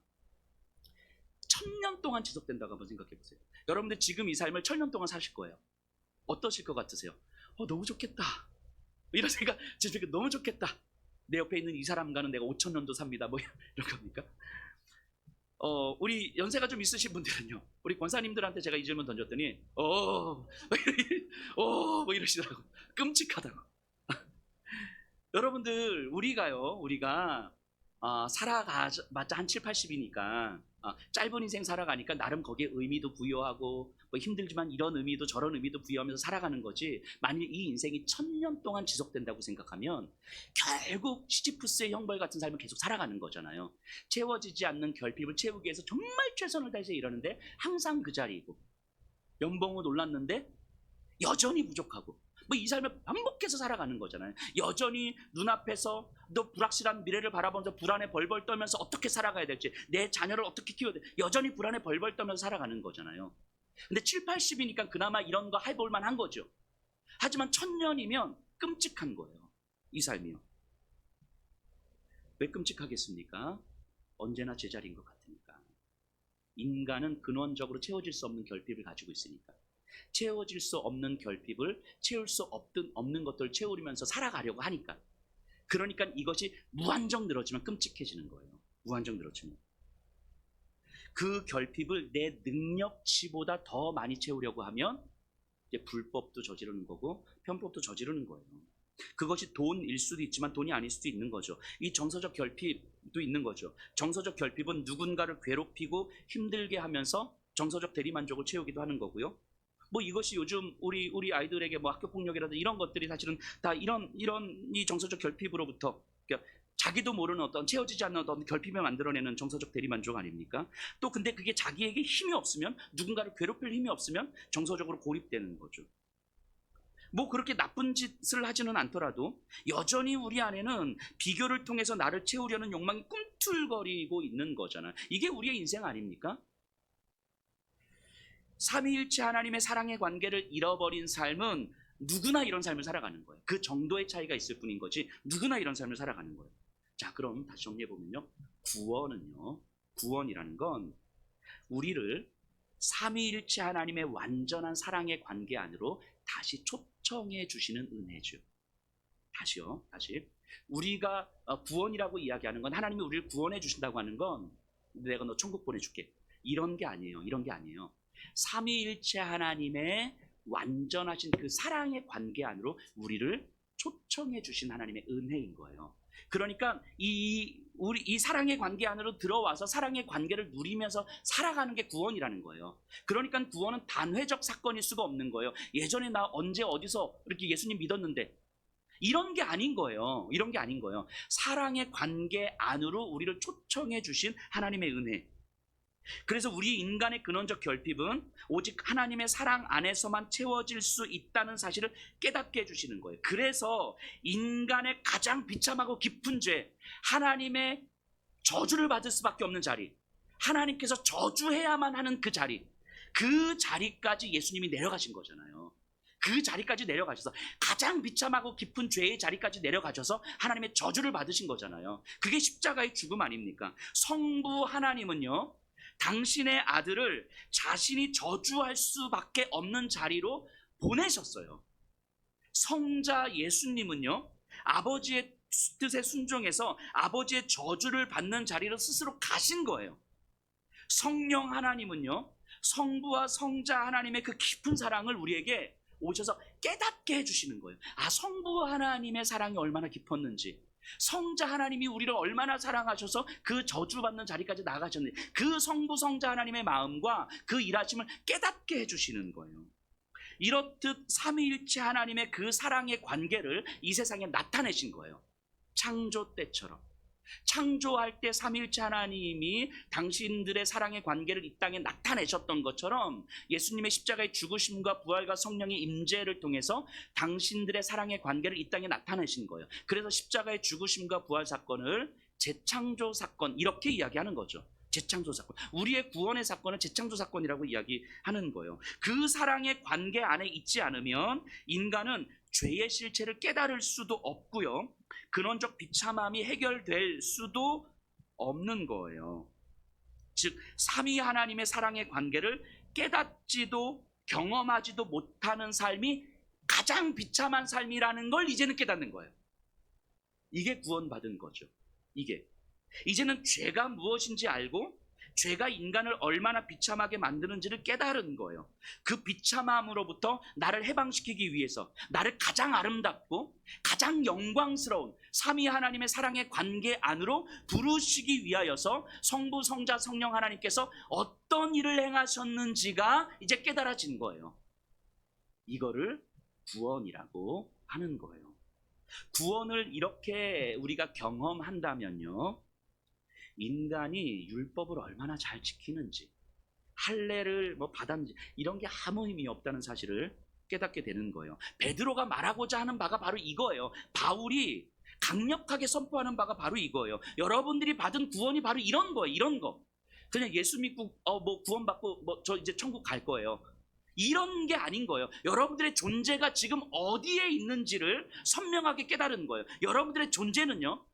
1000년 동안 지속된다고 한번 생각해 보세요. 여러분들 지금 이 삶을 1000년 동안 사실 거예요. 어떠실 것 같으세요? 너무 좋겠다. 이런 생각, 너무 좋겠다. 내 옆에 있는 이 사람과는 내가 5000년도 삽니다. 뭐 이런 겁니까? 우리 연세가 좀 있으신 분들은요, 우리 권사님들한테 제가 이 질문 던졌더니 뭐 이러시더라고. 끔찍하다고. 여러분들, 우리가 살아가봤자 한 7, 80이니까 짧은 인생 살아가니까 나름 거기에 의미도 부여하고 뭐 힘들지만 이런 의미도 저런 의미도 부여하면서 살아가는 거지, 만일 이 인생이 1000년 동안 지속된다고 생각하면 결국 시지프스의 형벌 같은 삶을 계속 살아가는 거잖아요. 채워지지 않는 결핍을 채우기 위해서 정말 최선을 다해서 이러는데 항상 그 자리이고, 연봉은 올랐는데 여전히 부족하고, 뭐 이 삶을 반복해서 살아가는 거잖아요. 여전히 눈앞에서 너 불확실한 미래를 바라보면서 불안에 벌벌 떨면서 어떻게 살아가야 될지, 내 자녀를 어떻게 키워야 될지 여전히 불안에 벌벌 떨면서 살아가는 거잖아요. 근데 7, 80이니까 그나마 이런 거 해볼 만한 거죠. 하지만 1000년이면 끔찍한 거예요. 이 삶이요. 왜 끔찍하겠습니까? 언제나 제자리인 것 같으니까. 인간은 근원적으로 채워질 수 없는 결핍을 가지고 있으니까. 채워질 수 없는 결핍을 채울 수 없는 것들을 채우면서 살아가려고 하니까. 그러니까 이것이 무한정 늘어지면 끔찍해지는 거예요. 무한정 늘어지면. 그 결핍을 내 능력치보다 더 많이 채우려고 하면 이제 불법도 저지르는 거고 편법도 저지르는 거예요. 그것이 돈일 수도 있지만 돈이 아닐 수도 있는 거죠. 이 정서적 결핍도 있는 거죠. 정서적 결핍은 누군가를 괴롭히고 힘들게 하면서 정서적 대리만족을 채우기도 하는 거고요. 뭐 이것이 요즘 우리 아이들에게 뭐 학교 폭력이라든지 이런 것들이 사실은 다 이런 이 정서적 결핍으로부터, 그러니까 자기도 모르는 어떤 채워지지 않는 어떤 결핍을 만들어내는 정서적 대리만족 아닙니까? 또 근데 그게 자기에게 힘이 없으면, 누군가를 괴롭힐 힘이 없으면 정서적으로 고립되는 거죠. 뭐 그렇게 나쁜 짓을 하지는 않더라도 여전히 우리 안에는 비교를 통해서 나를 채우려는 욕망이 꿈틀거리고 있는 거잖아요. 이게 우리의 인생 아닙니까? 삼위일체 하나님의 사랑의 관계를 잃어버린 삶은 누구나 이런 삶을 살아가는 거예요. 그 정도의 차이가 있을 뿐인 거지 누구나 이런 삶을 살아가는 거예요. 자, 그럼 다시 정리해보면요, 구원이라는 건 우리를 삼위일체 하나님의 완전한 사랑의 관계 안으로 다시 초청해 주시는 은혜죠. 다시 우리가 구원이라고 이야기하는 건 하나님이 우리를 구원해 주신다고 하는 건 내가 너 천국 보내줄게. 이런 게 아니에요. 이런 게 아니에요. 삼위일체 하나님의 완전하신 그 사랑의 관계 안으로 우리를 초청해 주신 하나님의 은혜인 거예요. 그러니까 이 사랑의 관계 안으로 들어와서 사랑의 관계를 누리면서 살아가는 게 구원이라는 거예요. 그러니까 구원은 단회적 사건일 수가 없는 거예요. 예전에 나 언제 어디서 이렇게 예수님 믿었는데 이런 게 아닌 거예요. 이런 게 아닌 거예요. 사랑의 관계 안으로 우리를 초청해 주신 하나님의 은혜. 그래서 우리 인간의 근원적 결핍은 오직 하나님의 사랑 안에서만 채워질 수 있다는 사실을 깨닫게 해주시는 거예요. 그래서 인간의 가장 비참하고 깊은 죄, 하나님의 저주를 받을 수밖에 없는 자리, 하나님께서 저주해야만 하는 그 자리까지 예수님이 내려가신 거잖아요. 그 자리까지 내려가셔서 가장 비참하고 깊은 죄의 자리까지 내려가셔서 하나님의 저주를 받으신 거잖아요. 그게 십자가의 죽음 아닙니까? 성부 하나님은요, 당신의 아들을 자신이 저주할 수밖에 없는 자리로 보내셨어요. 성자 예수님은요, 아버지의 뜻에 순종해서 아버지의 저주를 받는 자리로 스스로 가신 거예요. 성령 하나님은요, 성부와 성자 하나님의 그 깊은 사랑을 우리에게 오셔서 깨닫게 해주시는 거예요. 아, 성부 하나님의 사랑이 얼마나 깊었는지, 성자 하나님이 우리를 얼마나 사랑하셔서 그 저주받는 자리까지 나가셨는지, 그 성부 성자 하나님의 마음과 그 일하심을 깨닫게 해주시는 거예요. 이렇듯 삼위일체 하나님의 그 사랑의 관계를 이 세상에 나타내신 거예요. 창조 때처럼. 창조할 때 삼위일체 하나님이 당신들의 사랑의 관계를 이 땅에 나타내셨던 것처럼 예수님의 십자가의 죽으심과 부활과 성령의 임재를 통해서 당신들의 사랑의 관계를 이 땅에 나타내신 거예요. 그래서 십자가의 죽으심과 부활 사건을 재창조 사건, 이렇게 이야기하는 거죠. 재창조 사건. 우리의 구원의 사건은 재창조 사건이라고 이야기하는 거예요. 그 사랑의 관계 안에 있지 않으면 인간은 죄의 실체를 깨달을 수도 없고요, 근원적 비참함이 해결될 수도 없는 거예요. 즉, 삼위 하나님의 사랑의 관계를 깨닫지도 경험하지도 못하는 삶이 가장 비참한 삶이라는 걸 이제는 깨닫는 거예요. 이게 구원받은 거죠. 이제는 죄가 무엇인지 알고 죄가 인간을 얼마나 비참하게 만드는지를 깨달은 거예요. 그 비참함으로부터 나를 해방시키기 위해서 나를 가장 아름답고 가장 영광스러운 삼위 하나님의 사랑의 관계 안으로 부르시기 위하여서 성부, 성자, 성령 하나님께서 어떤 일을 행하셨는지가 이제 깨달아진 거예요. 이거를 구원이라고 하는 거예요. 구원을 이렇게 우리가 경험한다면요, 인간이 율법을 얼마나 잘 지키는지, 할례를 받았는지, 이런 게 아무 의미 없다는 사실을 깨닫게 되는 거예요. 베드로가 말하고자 하는 바가 바로 이거예요. 바울이 강력하게 선포하는 바가 바로 이거예요. 여러분들이 받은 구원이 바로 이런 거예요. 이런 거. 그냥 예수 믿고 구원받고 저 이제 천국 갈 거예요, 이런 게 아닌 거예요. 여러분들의 존재가 지금 어디에 있는지를 선명하게 깨달은 거예요. 여러분들의 존재는요,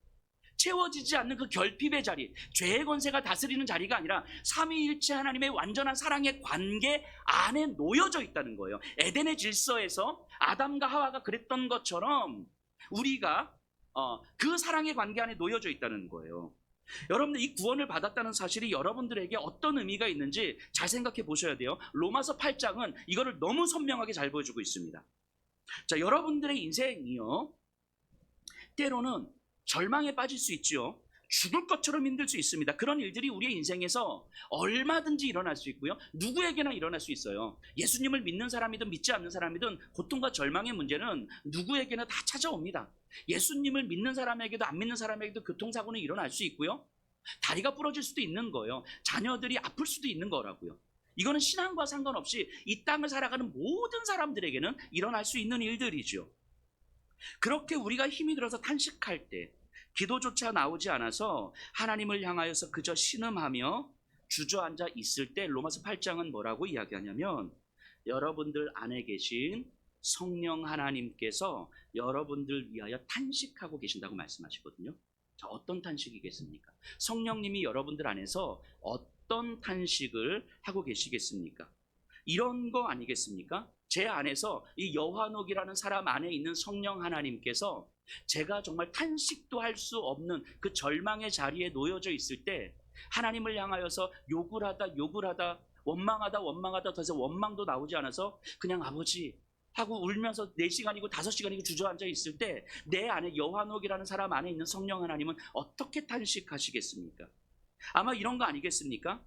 채워지지 않는 그 결핍의 자리, 죄의 권세가 다스리는 자리가 아니라 삼위일체 하나님의 완전한 사랑의 관계 안에 놓여져 있다는 거예요. 에덴의 질서에서 아담과 하와가 그랬던 것처럼 우리가 그 사랑의 관계 안에 놓여져 있다는 거예요. 여러분들, 이 구원을 받았다는 사실이 여러분들에게 어떤 의미가 있는지 잘 생각해 보셔야 돼요. 로마서 8장은 이거를 너무 선명하게 잘 보여주고 있습니다. 자, 여러분들의 인생이요, 때로는 절망에 빠질 수 있죠. 죽을 것처럼 힘들 수 있습니다. 그런 일들이 우리의 인생에서 얼마든지 일어날 수 있고요, 누구에게나 일어날 수 있어요. 예수님을 믿는 사람이든 믿지 않는 사람이든 고통과 절망의 문제는 누구에게나 다 찾아옵니다. 예수님을 믿는 사람에게도 안 믿는 사람에게도 교통사고는 일어날 수 있고요, 다리가 부러질 수도 있는 거예요. 자녀들이 아플 수도 있는 거라고요. 이거는 신앙과 상관없이 이 땅을 살아가는 모든 사람들에게는 일어날 수 있는 일들이죠. 그렇게 우리가 힘이 들어서 탄식할 때, 기도조차 나오지 않아서 하나님을 향하여서 그저 신음하며 주저앉아 있을 때 로마서 8장은 뭐라고 이야기하냐면, 여러분들 안에 계신 성령 하나님께서 여러분들 위하여 탄식하고 계신다고 말씀하시거든요. 자, 어떤 탄식이겠습니까? 성령님이 여러분들 안에서 어떤 탄식을 하고 계시겠습니까? 이런 거 아니겠습니까? 제 안에서 이 여환옥이라는 사람 안에 있는 성령 하나님께서 제가 정말 탄식도 할 수 없는 그 절망의 자리에 놓여져 있을 때 하나님을 향하여서 욕을 하다 원망하다 더 이상 원망도 나오지 않아서 그냥 아버지 하고 울면서 4시간이고 5시간이고 주저앉아 있을 때 내 안에 여환옥이라는 사람 안에 있는 성령 하나님은 어떻게 탄식하시겠습니까? 아마 이런 거 아니겠습니까?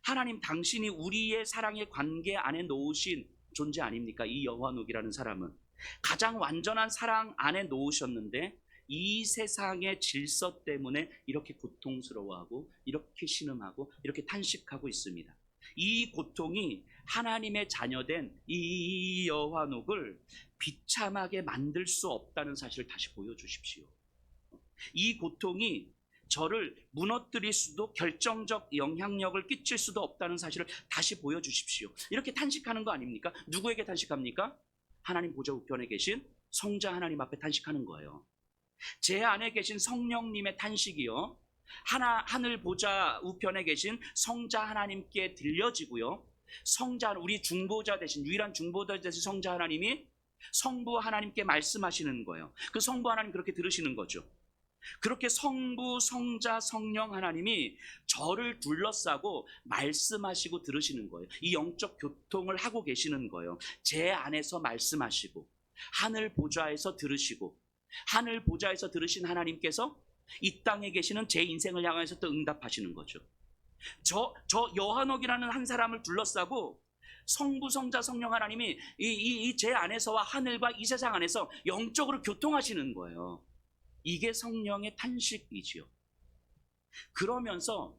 하나님 당신이 우리의 사랑의 관계 안에 놓으신 존재 아닙니까? 이 여환옥이라는 사람은 가장 완전한 사랑 안에 놓으셨는데 이 세상의 질서 때문에 이렇게 고통스러워하고 이렇게 신음하고 이렇게 탄식하고 있습니다. 이 고통이 하나님의 자녀된 이 여환옥을 비참하게 만들 수 없다는 사실을 다시 보여주십시오. 이 고통이 저를 무너뜨릴 수도 결정적 영향력을 끼칠 수도 없다는 사실을 다시 보여주십시오. 이렇게 탄식하는 거 아닙니까? 누구에게 탄식합니까? 하나님 보좌 우편에 계신 성자 하나님 앞에 탄식하는 거예요. 제 안에 계신 성령님의 탄식이요, 하늘 보좌 우편에 계신 성자 하나님께 들려지고요, 성자, 우리 중보자 대신, 유일한 중보자 대신 성자 하나님이 성부 하나님께 말씀하시는 거예요. 그 성부 하나님 그렇게 들으시는 거죠. 그렇게 성부, 성자, 성령 하나님이 저를 둘러싸고 말씀하시고 들으시는 거예요. 이 영적 교통을 하고 계시는 거예요. 제 안에서 말씀하시고 하늘 보좌에서 들으시고, 하늘 보좌에서 들으신 하나님께서 이 땅에 계시는 제 인생을 향해서 또 응답하시는 거죠. 저 여한옥이라는 한 사람을 둘러싸고 성부, 성자, 성령 하나님이 제 안에서와 하늘과 이 세상 안에서 영적으로 교통하시는 거예요. 이게 성령의 탄식이지요. 그러면서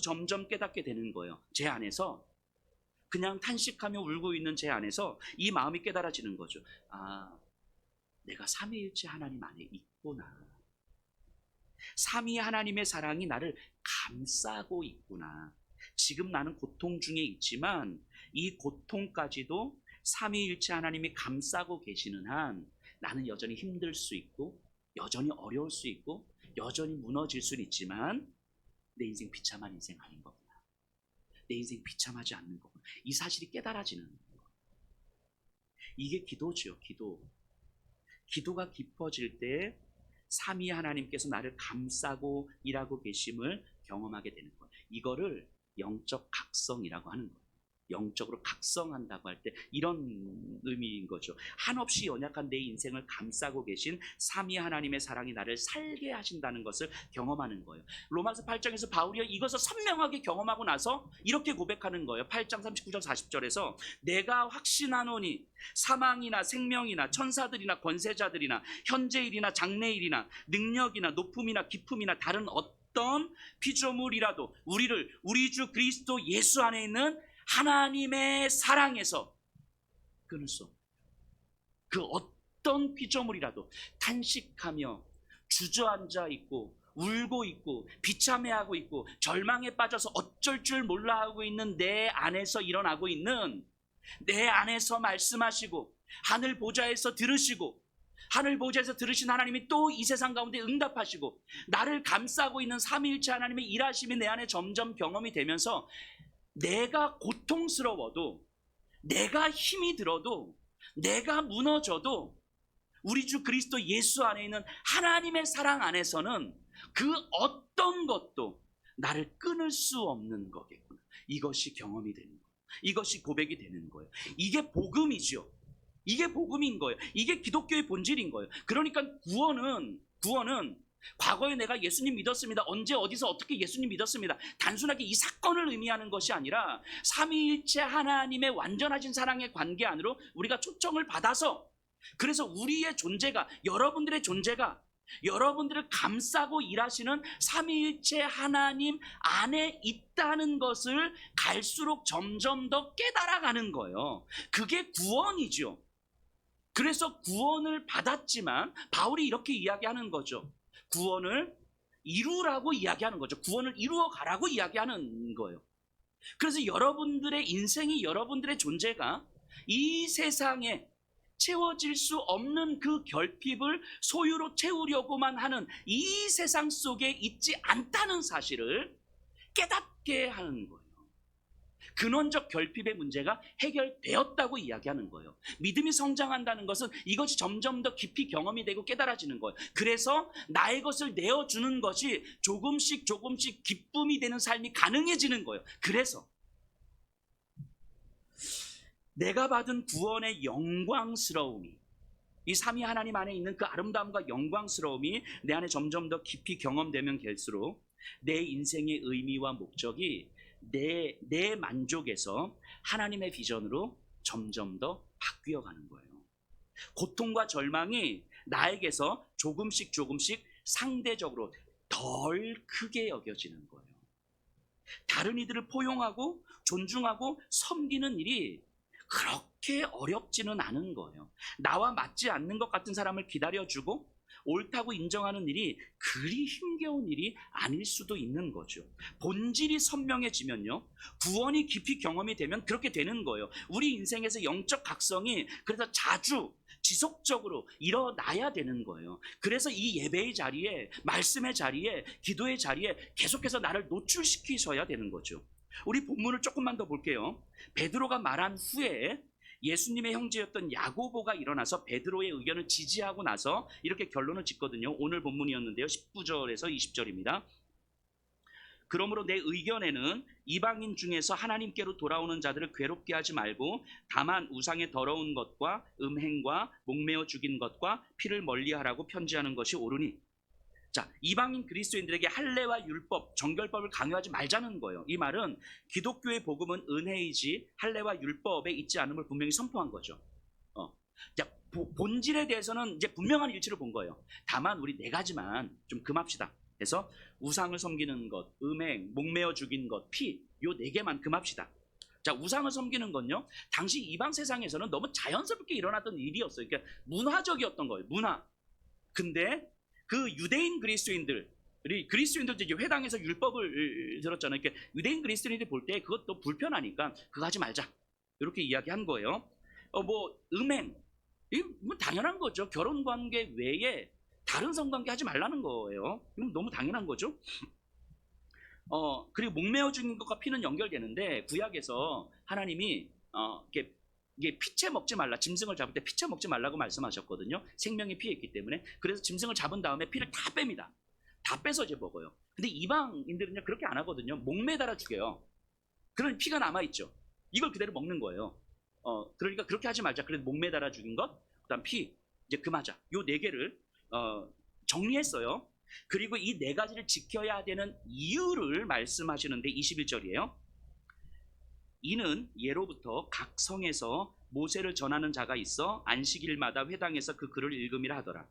점점 깨닫게 되는 거예요. 제 안에서 그냥 탄식하며 울고 있는 제 안에서 이 마음이 깨달아지는 거죠. 아, 내가 삼위일체 하나님 안에 있구나. 삼위 하나님의 사랑이 나를 감싸고 있구나. 지금 나는 고통 중에 있지만 이 고통까지도 삼위일체 하나님이 감싸고 계시는 한 나는 여전히 힘들 수 있고 여전히 어려울 수 있고 여전히 무너질 수는 있지만 내 인생 비참한 인생 아닌 거구나. 내 인생 비참하지 않는 거구나. 이 사실이 깨달아지는 거예요. 이게 기도죠. 기도가 깊어질 때 삼위 하나님께서 나를 감싸고 일하고 계심을 경험하게 되는 거예요. 이거를 영적 각성이라고 하는 거예요. 영적으로 각성한다고 할 때 이런 의미인 거죠. 한없이 연약한 내 인생을 감싸고 계신 삼위 하나님의 사랑이 나를 살게 하신다는 것을 경험하는 거예요. 로마서 8장에서 바울이 이것을 선명하게 경험하고 나서 이렇게 고백하는 거예요. 8장 39절 40절에서 내가 확신하노니 사망이나 생명이나 천사들이나 권세자들이나 현재일이나 장래일이나 능력이나 높음이나 깊음이나 다른 어떤 피조물이라도 우리를 우리 주 그리스도 예수 안에 있는 하나님의 사랑에서 끊을 수 없다. 그 어떤 피조물이라도 탄식하며 주저앉아 있고 울고 있고 비참해하고 있고 절망에 빠져서 어쩔 줄 몰라 하고 있는 내 안에서 일어나고 있는, 내 안에서 말씀하시고 하늘 보좌에서 들으시고 하늘 보좌에서 들으신 하나님이 또 이 세상 가운데 응답하시고 나를 감싸고 있는 삼위일체 하나님의 일하심이 내 안에 점점 경험이 되면서 내가 고통스러워도, 내가 힘이 들어도, 내가 무너져도 우리 주 그리스도 예수 안에 있는 하나님의 사랑 안에서는 그 어떤 것도 나를 끊을 수 없는 거겠구나. 이것이 경험이 되는 거예요. 이것이 고백이 되는 거예요. 이게 복음이죠. 이게 복음인 거예요. 이게 기독교의 본질인 거예요. 그러니까 구원은 과거에 내가 예수님 믿었습니다. 언제 어디서 어떻게 예수님 믿었습니다. 단순하게 이 사건을 의미하는 것이 아니라 삼위일체 하나님의 완전하신 사랑의 관계 안으로 우리가 초청을 받아서, 그래서 우리의 존재가, 여러분들의 존재가 여러분들을 감싸고 일하시는 삼위일체 하나님 안에 있다는 것을 갈수록 점점 더 깨달아가는 거예요. 그게 구원이죠. 그래서 구원을 받았지만 바울이 이렇게 이야기하는 거죠. 구원을 이루라고 이야기하는 거죠. 구원을 이루어 가라고 이야기하는 거예요. 그래서 여러분들의 인생이, 여러분들의 존재가 이 세상에 채워질 수 없는 그 결핍을 소유로 채우려고만 하는 이 세상 속에 있지 않다는 사실을 깨닫게 하는 거예요. 근원적 결핍의 문제가 해결되었다고 이야기하는 거예요. 믿음이 성장한다는 것은 이것이 점점 더 깊이 경험이 되고 깨달아지는 거예요. 그래서 나의 것을 내어주는 것이 조금씩 조금씩 기쁨이 되는 삶이 가능해지는 거예요. 그래서 내가 받은 구원의 영광스러움이, 이 삼위 하나님 안에 있는 그 아름다움과 영광스러움이 내 안에 점점 더 깊이 경험되면 될수록 내 인생의 의미와 목적이 내 만족에서 하나님의 비전으로 점점 더 바뀌어가는 거예요. 고통과 절망이 나에게서 조금씩 조금씩 상대적으로 덜 크게 여겨지는 거예요. 다른 이들을 포용하고 존중하고 섬기는 일이 그렇게 어렵지는 않은 거예요. 나와 맞지 않는 것 같은 사람을 기다려주고 옳다고 인정하는 일이 그리 힘겨운 일이 아닐 수도 있는 거죠. 본질이 선명해지면요, 구원이 깊이 경험이 되면 그렇게 되는 거예요. 우리 인생에서 영적 각성이 그래서 자주 지속적으로 일어나야 되는 거예요. 그래서 이 예배의 자리에, 말씀의 자리에, 기도의 자리에 계속해서 나를 노출시키셔야 되는 거죠. 우리 본문을 조금만 더 볼게요. 베드로가 말한 후에 예수님의 형제였던 야고보가 일어나서 베드로의 의견을 지지하고 나서 이렇게 결론을 짓거든요. 오늘 본문이었는데요, 19절에서 20절입니다. 그러므로 내 의견에는 이방인 중에서 하나님께로 돌아오는 자들을 괴롭게 하지 말고 다만 우상의 더러운 것과 음행과 목매어 죽인 것과 피를 멀리하라고 편지하는 것이 옳으니. 자, 이방인 그리스도인들에게 할례와 율법, 정결법을 강요하지 말자는 거예요. 이 말은 기독교의 복음은 은혜이지 할례와 율법에 있지 않음을 분명히 선포한 거죠. 자, 본질에 대해서는 이제 분명한 일치를 본 거예요. 다만 우리 네 가지만 좀 금합시다. 그래서 우상을 섬기는 것, 음행, 목매어 죽인 것, 피, 요 네 개만 금합시다. 자, 우상을 섬기는 건요, 당시 이방 세상에서는 너무 자연스럽게 일어났던 일이었어요. 그러니까 문화적이었던 거예요. 문화. 근데 그 유대인 그리스도인들도 이제 회당에서 율법을 들었잖아요. 그러니까 유대인 그리스도인들이 볼 때 그것도 불편하니까 그거 하지 말자, 이렇게 이야기한 거예요. 음행, 이건 당연한 거죠. 결혼 관계 외에 다른 성관계 하지 말라는 거예요. 이건 너무 당연한 거죠. 그리고 목매어 죽인 것과 피는 연결되는데, 구약에서 하나님이 이게 피채 먹지 말라, 짐승을 잡을 때 피채 먹지 말라고 말씀하셨거든요. 생명이 피에 있기 때문에. 그래서 짐승을 잡은 다음에 피를 다 뺍니다. 다 빼서 이제 먹어요. 근데 이방인들은요, 그렇게 안 하거든요. 목매달아 죽여요. 그런 피가 남아있죠. 이걸 그대로 먹는 거예요. 그러니까 그렇게 하지 말자. 그래서 목매달아 죽인 것, 그 다음 피, 이제 금하자. 요 네 개를 정리했어요. 그리고 이 네 가지를 지켜야 되는 이유를 말씀하시는데 21절이에요. 이는 예로부터 각 성에서 모세를 전하는 자가 있어 안식일마다 회당에서 그 글을 읽음이라 하더라.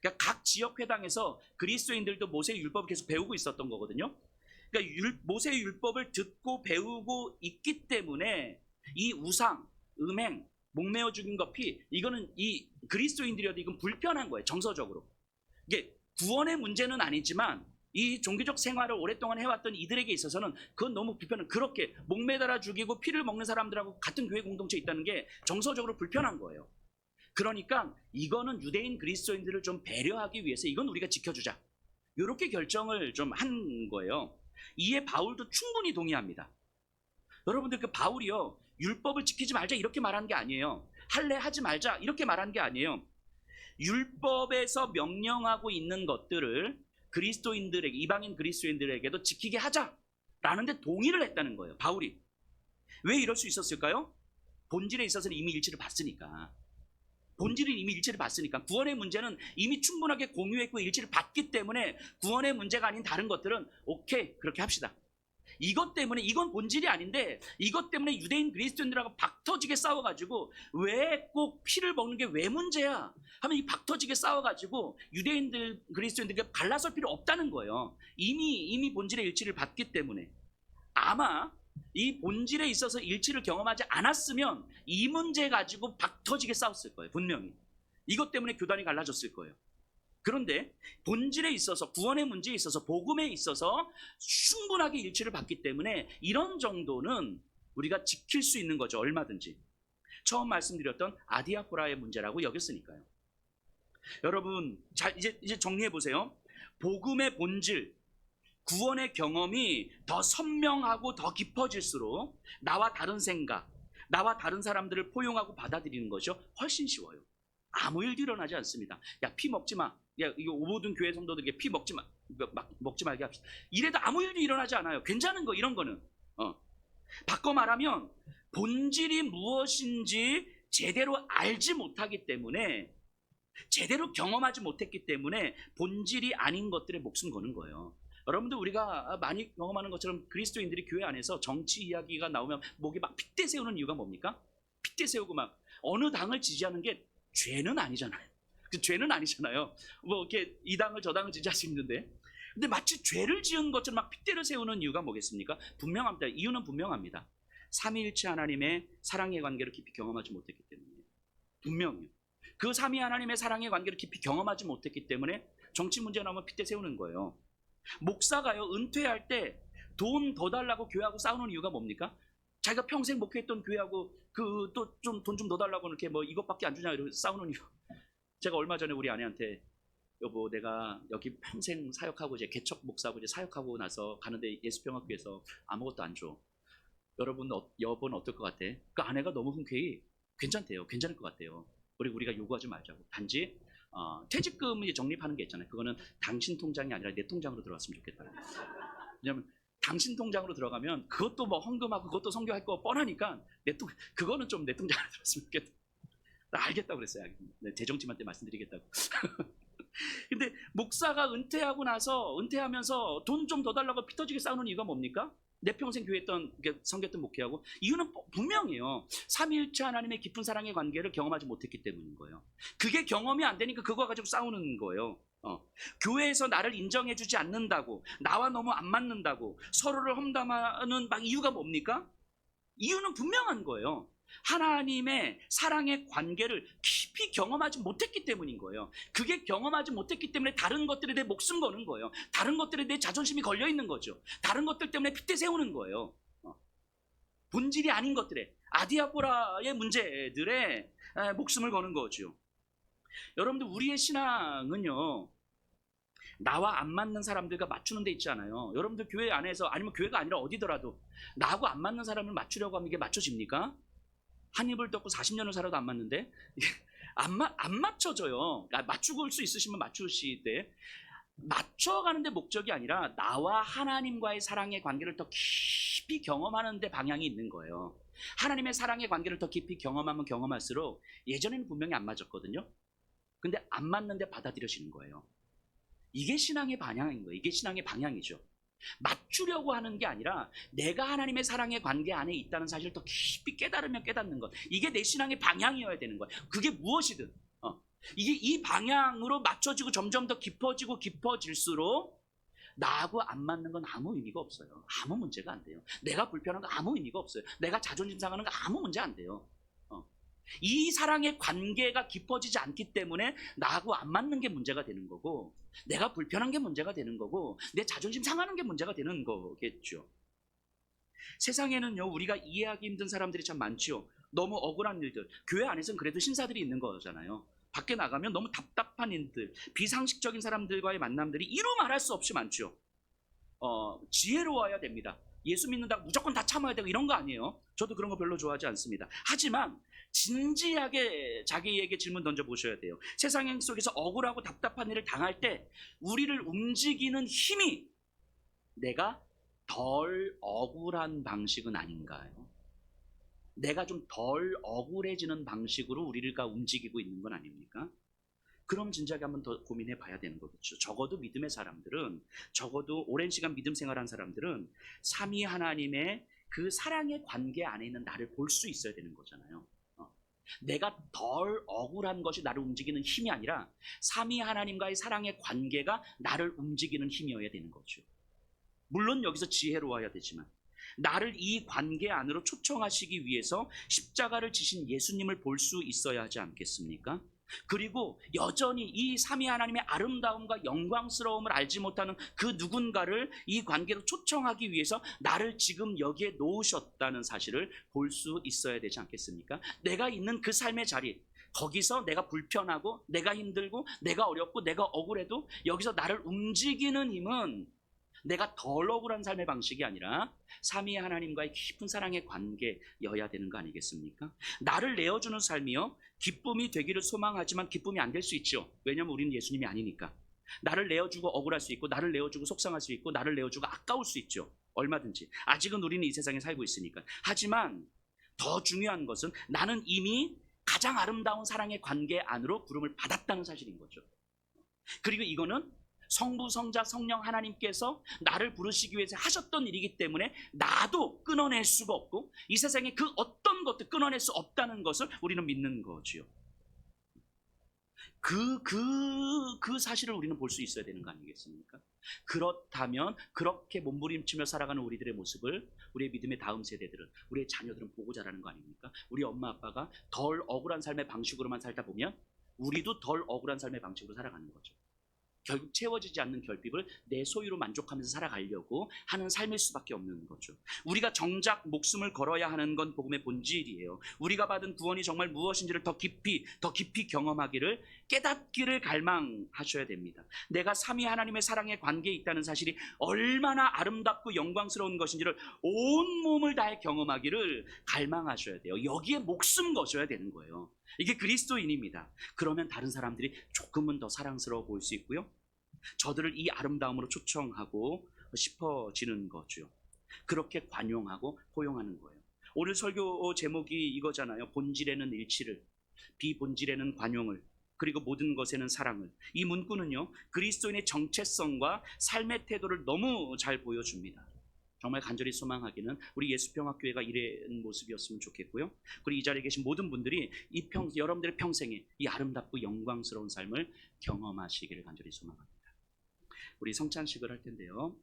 그러니까 각 지역 회당에서 그리스도인들도 모세의 율법을 계속 배우고 있었던 거거든요. 그러니까 모세의 율법을 듣고 배우고 있기 때문에 이 우상, 음행, 목매어 죽인 것, 피, 이거는 이 그리스도인들이어도 이건 불편한 거예요. 정서적으로. 이게 구원의 문제는 아니지만 이 종교적 생활을 오랫동안 해왔던 이들에게 있어서는 그건 너무 불편한, 그렇게 목매달아 죽이고 피를 먹는 사람들하고 같은 교회 공동체에 있다는 게 정서적으로 불편한 거예요. 그러니까 이거는 유대인 그리스도인들을 좀 배려하기 위해서 이건 우리가 지켜주자, 이렇게 결정을 좀 한 거예요. 이에 바울도 충분히 동의합니다. 여러분들, 그 바울이요, 율법을 지키지 말자 이렇게 말한 게 아니에요. 할례 하지 말자 이렇게 말한 게 아니에요. 율법에서 명령하고 있는 것들을 그리스도인들에게, 이방인 그리스도인들에게도 지키게 하자라는 데 동의를 했다는 거예요, 바울이. 왜 이럴 수 있었을까요? 본질에 있어서는 이미 일치를 봤으니까. 본질은 이미 일치를 봤으니까. 구원의 문제는 이미 충분하게 공유했고 일치를 봤기 때문에 구원의 문제가 아닌 다른 것들은 오케이, 그렇게 합시다. 이것 때문에, 이건 본질이 아닌데 이것 때문에 유대인 그리스도인들하고 박터지게 싸워가지고, 왜 꼭 피를 먹는 게 왜 문제야 하면 이 박터지게 싸워가지고 유대인들 그리스도인들에게 갈라설 필요 없다는 거예요. 이미 본질의 일치를 봤기 때문에. 아마 이 본질에 있어서 일치를 경험하지 않았으면 이 문제 가지고 박터지게 싸웠을 거예요. 분명히 이것 때문에 교단이 갈라졌을 거예요. 그런데 본질에 있어서, 구원의 문제에 있어서, 복음에 있어서 충분하게 일치를 봤기 때문에 이런 정도는 우리가 지킬 수 있는 거죠. 얼마든지. 처음 말씀드렸던 아디아포라의 문제라고 여겼으니까요. 여러분, 이제 정리해 보세요. 복음의 본질, 구원의 경험이 더 선명하고 더 깊어질수록 나와 다른 생각, 나와 다른 사람들을 포용하고 받아들이는 것이 훨씬 쉬워요. 아무 일도 일어나지 않습니다. 야, 피 먹지 마. 야, 이거 모든 교회 성도들에게 피 먹지 마. 먹지 말게 합시다. 이래도 아무 일도 일어나지 않아요. 괜찮은 거, 이런 거는. 바꿔 말하면 본질이 무엇인지 제대로 알지 못하기 때문에, 제대로 경험하지 못했기 때문에 본질이 아닌 것들에 목숨 거는 거예요. 여러분들, 우리가 많이 경험하는 것처럼 그리스도인들이 교회 안에서 정치 이야기가 나오면 목에 막 핏대 세우는 이유가 뭡니까? 핏대 세우고 막 어느 당을 지지하는 게 죄는 아니잖아요. 그 죄는 아니잖아요. 뭐 이렇게 이 당을 저 당을 지지할 수 있는데, 근데 마치 죄를 지은 것처럼 막 핏대를 세우는 이유가 뭐겠습니까? 분명합니다. 이유는 분명합니다. 삼위일체 하나님의 사랑의 관계를 깊이 경험하지 못했기 때문이에요. 분명해요. 그 삼위 하나님의 사랑의 관계를 깊이 경험하지 못했기 때문에 정치 문제 나오면 핏대 세우는 거예요. 목사가요, 은퇴할 때 돈 더 달라고 교회하고 싸우는 이유가 뭡니까? 자기가 평생 목회했던 교회하고 그 또 좀 돈 좀 더 달라고 이렇게 뭐 이것밖에 안 주냐 이러고 싸우는 이유. 제가 얼마 전에 우리 아내한테, 여보, 내가 여기 평생 사역하고 이제 개척 목사하고 이제 사역하고 나서 가는데 예수평화교회에서 아무것도 안 줘. 여보는 어떨 것 같아? 그 아내가 너무 흔쾌히 괜찮대요. 괜찮을 것 같아요. 우리가 요구하지 말자고. 단지 퇴직금이 적립하는 게 있잖아요. 그거는 당신 통장이 아니라 내 통장으로 들어왔으면 좋겠다. 왜냐면 당신 통장으로 들어가면 그것도 뭐 헌금하고 그것도 성교할 거 뻔하니까 그거는 좀 내 통장으로 들어왔으면 좋겠다. 나 알겠다고 그랬어요. 네, 재정치한테 말씀드리겠다고. 근데 목사가 은퇴하면서 돈 좀 더 달라고 피 터지게 싸우는 이유가 뭡니까? 내 평생 교회했던, 섬겼던 목회하고, 이유는 분명해요. 삼위일체 하나님의 깊은 사랑의 관계를 경험하지 못했기 때문인 거예요. 그게 경험이 안 되니까 그거 가지고 싸우는 거예요. 교회에서 나를 인정해주지 않는다고, 나와 너무 안 맞는다고 서로를 험담하는 막 이유가 뭡니까? 이유는 분명한 거예요. 하나님의 사랑의 관계를 깊이 경험하지 못했기 때문인 거예요. 그게 경험하지 못했기 때문에 다른 것들에 대해 목숨 거는 거예요. 다른 것들에 대해 자존심이 걸려 있는 거죠. 다른 것들 때문에 핏대 세우는 거예요. 본질이 아닌 것들에, 아디아보라의 문제들에 목숨을 거는 거죠. 여러분들, 우리의 신앙은요, 나와 안 맞는 사람들과 맞추는 데 있지 않아요. 여러분들 교회 안에서, 아니면 교회가 아니라 어디더라도 나하고 안 맞는 사람을 맞추려고 하면 이게 맞춰집니까? 한 입을 덮고 40년을 살아도 안 맞는데 안 맞춰져요. 맞추고 올 수 있으시면 맞추시되, 맞춰가는 데 목적이 아니라 나와 하나님과의 사랑의 관계를 더 깊이 경험하는 데 방향이 있는 거예요. 하나님의 사랑의 관계를 더 깊이 경험하면 경험할수록, 예전에는 분명히 안 맞았거든요. 근데 안 맞는데 받아들여지는 거예요. 이게 신앙의 방향인 거예요. 이게 신앙의 방향이죠. 맞추려고 하는 게 아니라 내가 하나님의 사랑의 관계 안에 있다는 사실을 더 깊이 깨달으면 깨닫는 것, 이게 내 신앙의 방향이어야 되는 거예요. 그게 무엇이든 이게 이 방향으로 맞춰지고 점점 더 깊어질수록 나하고 안 맞는 건 아무 의미가 없어요. 아무 문제가 안 돼요. 내가 불편한 건 아무 의미가 없어요. 내가 자존심 상하는 건 아무 문제 안 돼요. 이 사랑의 관계가 깊어지지 않기 때문에 나하고 안 맞는 게 문제가 되는 거고, 내가 불편한 게 문제가 되는 거고, 내 자존심 상하는 게 문제가 되는 거겠죠. 세상에는요, 우리가 이해하기 힘든 사람들이 참 많죠. 너무 억울한 일들, 교회 안에서는 그래도 신사들이 있는 거잖아요. 밖에 나가면 너무 답답한 일들, 비상식적인 사람들과의 만남들이 이루 말할 수 없이 많죠. 지혜로워야 됩니다. 예수 믿는다고 무조건 다 참아야 되고 이런 거 아니에요. 저도 그런 거 별로 좋아하지 않습니다. 하지만 진지하게 자기에게 질문 던져보셔야 돼요. 세상 속에서 억울하고 답답한 일을 당할 때 우리를 움직이는 힘이 내가 덜 억울한 방식은 아닌가요? 내가 좀 덜 억울해지는 방식으로 우리가 움직이고 있는 건 아닙니까? 그럼 진작에 한번 더 고민해 봐야 되는 거겠죠. 적어도 믿음의 사람들은, 적어도 오랜 시간 믿음 생활한 사람들은 삼위 하나님의 그 사랑의 관계 안에 있는 나를 볼 수 있어야 되는 거잖아요. 내가 덜 억울한 것이 나를 움직이는 힘이 아니라 삼위 하나님과의 사랑의 관계가 나를 움직이는 힘이어야 되는 거죠. 물론 여기서 지혜로워야 되지만, 나를 이 관계 안으로 초청하시기 위해서 십자가를 지신 예수님을 볼 수 있어야 하지 않겠습니까? 그리고 여전히 이 삼위 하나님의 아름다움과 영광스러움을 알지 못하는 그 누군가를 이 관계로 초청하기 위해서 나를 지금 여기에 놓으셨다는 사실을 볼 수 있어야 되지 않겠습니까? 내가 있는 그 삶의 자리, 거기서 내가 불편하고 내가 힘들고 내가 어렵고 내가 억울해도 여기서 나를 움직이는 힘은 내가 덜 억울한 삶의 방식이 아니라 삼위의 하나님과의 깊은 사랑의 관계여야 되는 거 아니겠습니까? 나를 내어주는 삶이요, 기쁨이 되기를 소망하지만 기쁨이 안 될 수 있죠. 왜냐하면 우리는 예수님이 아니니까. 나를 내어주고 억울할 수 있고, 나를 내어주고 속상할 수 있고, 나를 내어주고 아까울 수 있죠. 얼마든지. 아직은 우리는 이 세상에 살고 있으니까. 하지만 더 중요한 것은 나는 이미 가장 아름다운 사랑의 관계 안으로 부름을 받았다는 사실인 거죠. 그리고 이거는 성부, 성자, 성령 하나님께서 나를 부르시기 위해서 하셨던 일이기 때문에 나도 끊어낼 수가 없고, 이 세상에 그 어떤 것도 끊어낼 수 없다는 것을 우리는 믿는 거지요. 그 사실을 우리는 볼 수 있어야 되는 거 아니겠습니까? 그렇다면 그렇게 몸부림치며 살아가는 우리들의 모습을 우리의 믿음의 다음 세대들은, 우리의 자녀들은 보고 자라는 거 아닙니까? 우리 엄마 아빠가 덜 억울한 삶의 방식으로만 살다 보면 우리도 덜 억울한 삶의 방식으로 살아가는 거죠. 결국 채워지지 않는 결핍을 내 소유로 만족하면서 살아가려고 하는 삶일 수밖에 없는 거죠. 우리가 정작 목숨을 걸어야 하는 건 복음의 본질이에요. 우리가 받은 구원이 정말 무엇인지를 더 깊이 경험하기를, 깨닫기를 갈망하셔야 됩니다. 내가 삼위 하나님의 사랑의 관계에 있다는 사실이 얼마나 아름답고 영광스러운 것인지를 온 몸을 다해 경험하기를 갈망하셔야 돼요. 여기에 목숨 거셔야 되는 거예요. 이게 그리스도인입니다. 그러면 다른 사람들이 조금은 더 사랑스러워 보일 수 있고요, 저들을 이 아름다움으로 초청하고 싶어지는 거죠. 그렇게 관용하고 포용하는 거예요. 오늘 설교 제목이 이거잖아요. 본질에는 일치를, 비본질에는 관용을, 그리고 모든 것에는 사랑을. 이 문구는요, 그리스도인의 정체성과 삶의 태도를 너무 잘 보여줍니다. 정말 간절히 소망하기는 우리 예수평화교회가 이런 모습이었으면 좋겠고요, 그리고 이 자리에 계신 모든 분들이 여러분들의 평생에 이 아름답고 영광스러운 삶을 경험하시기를 간절히 소망합니다. 우리 성찬식을 할 텐데요,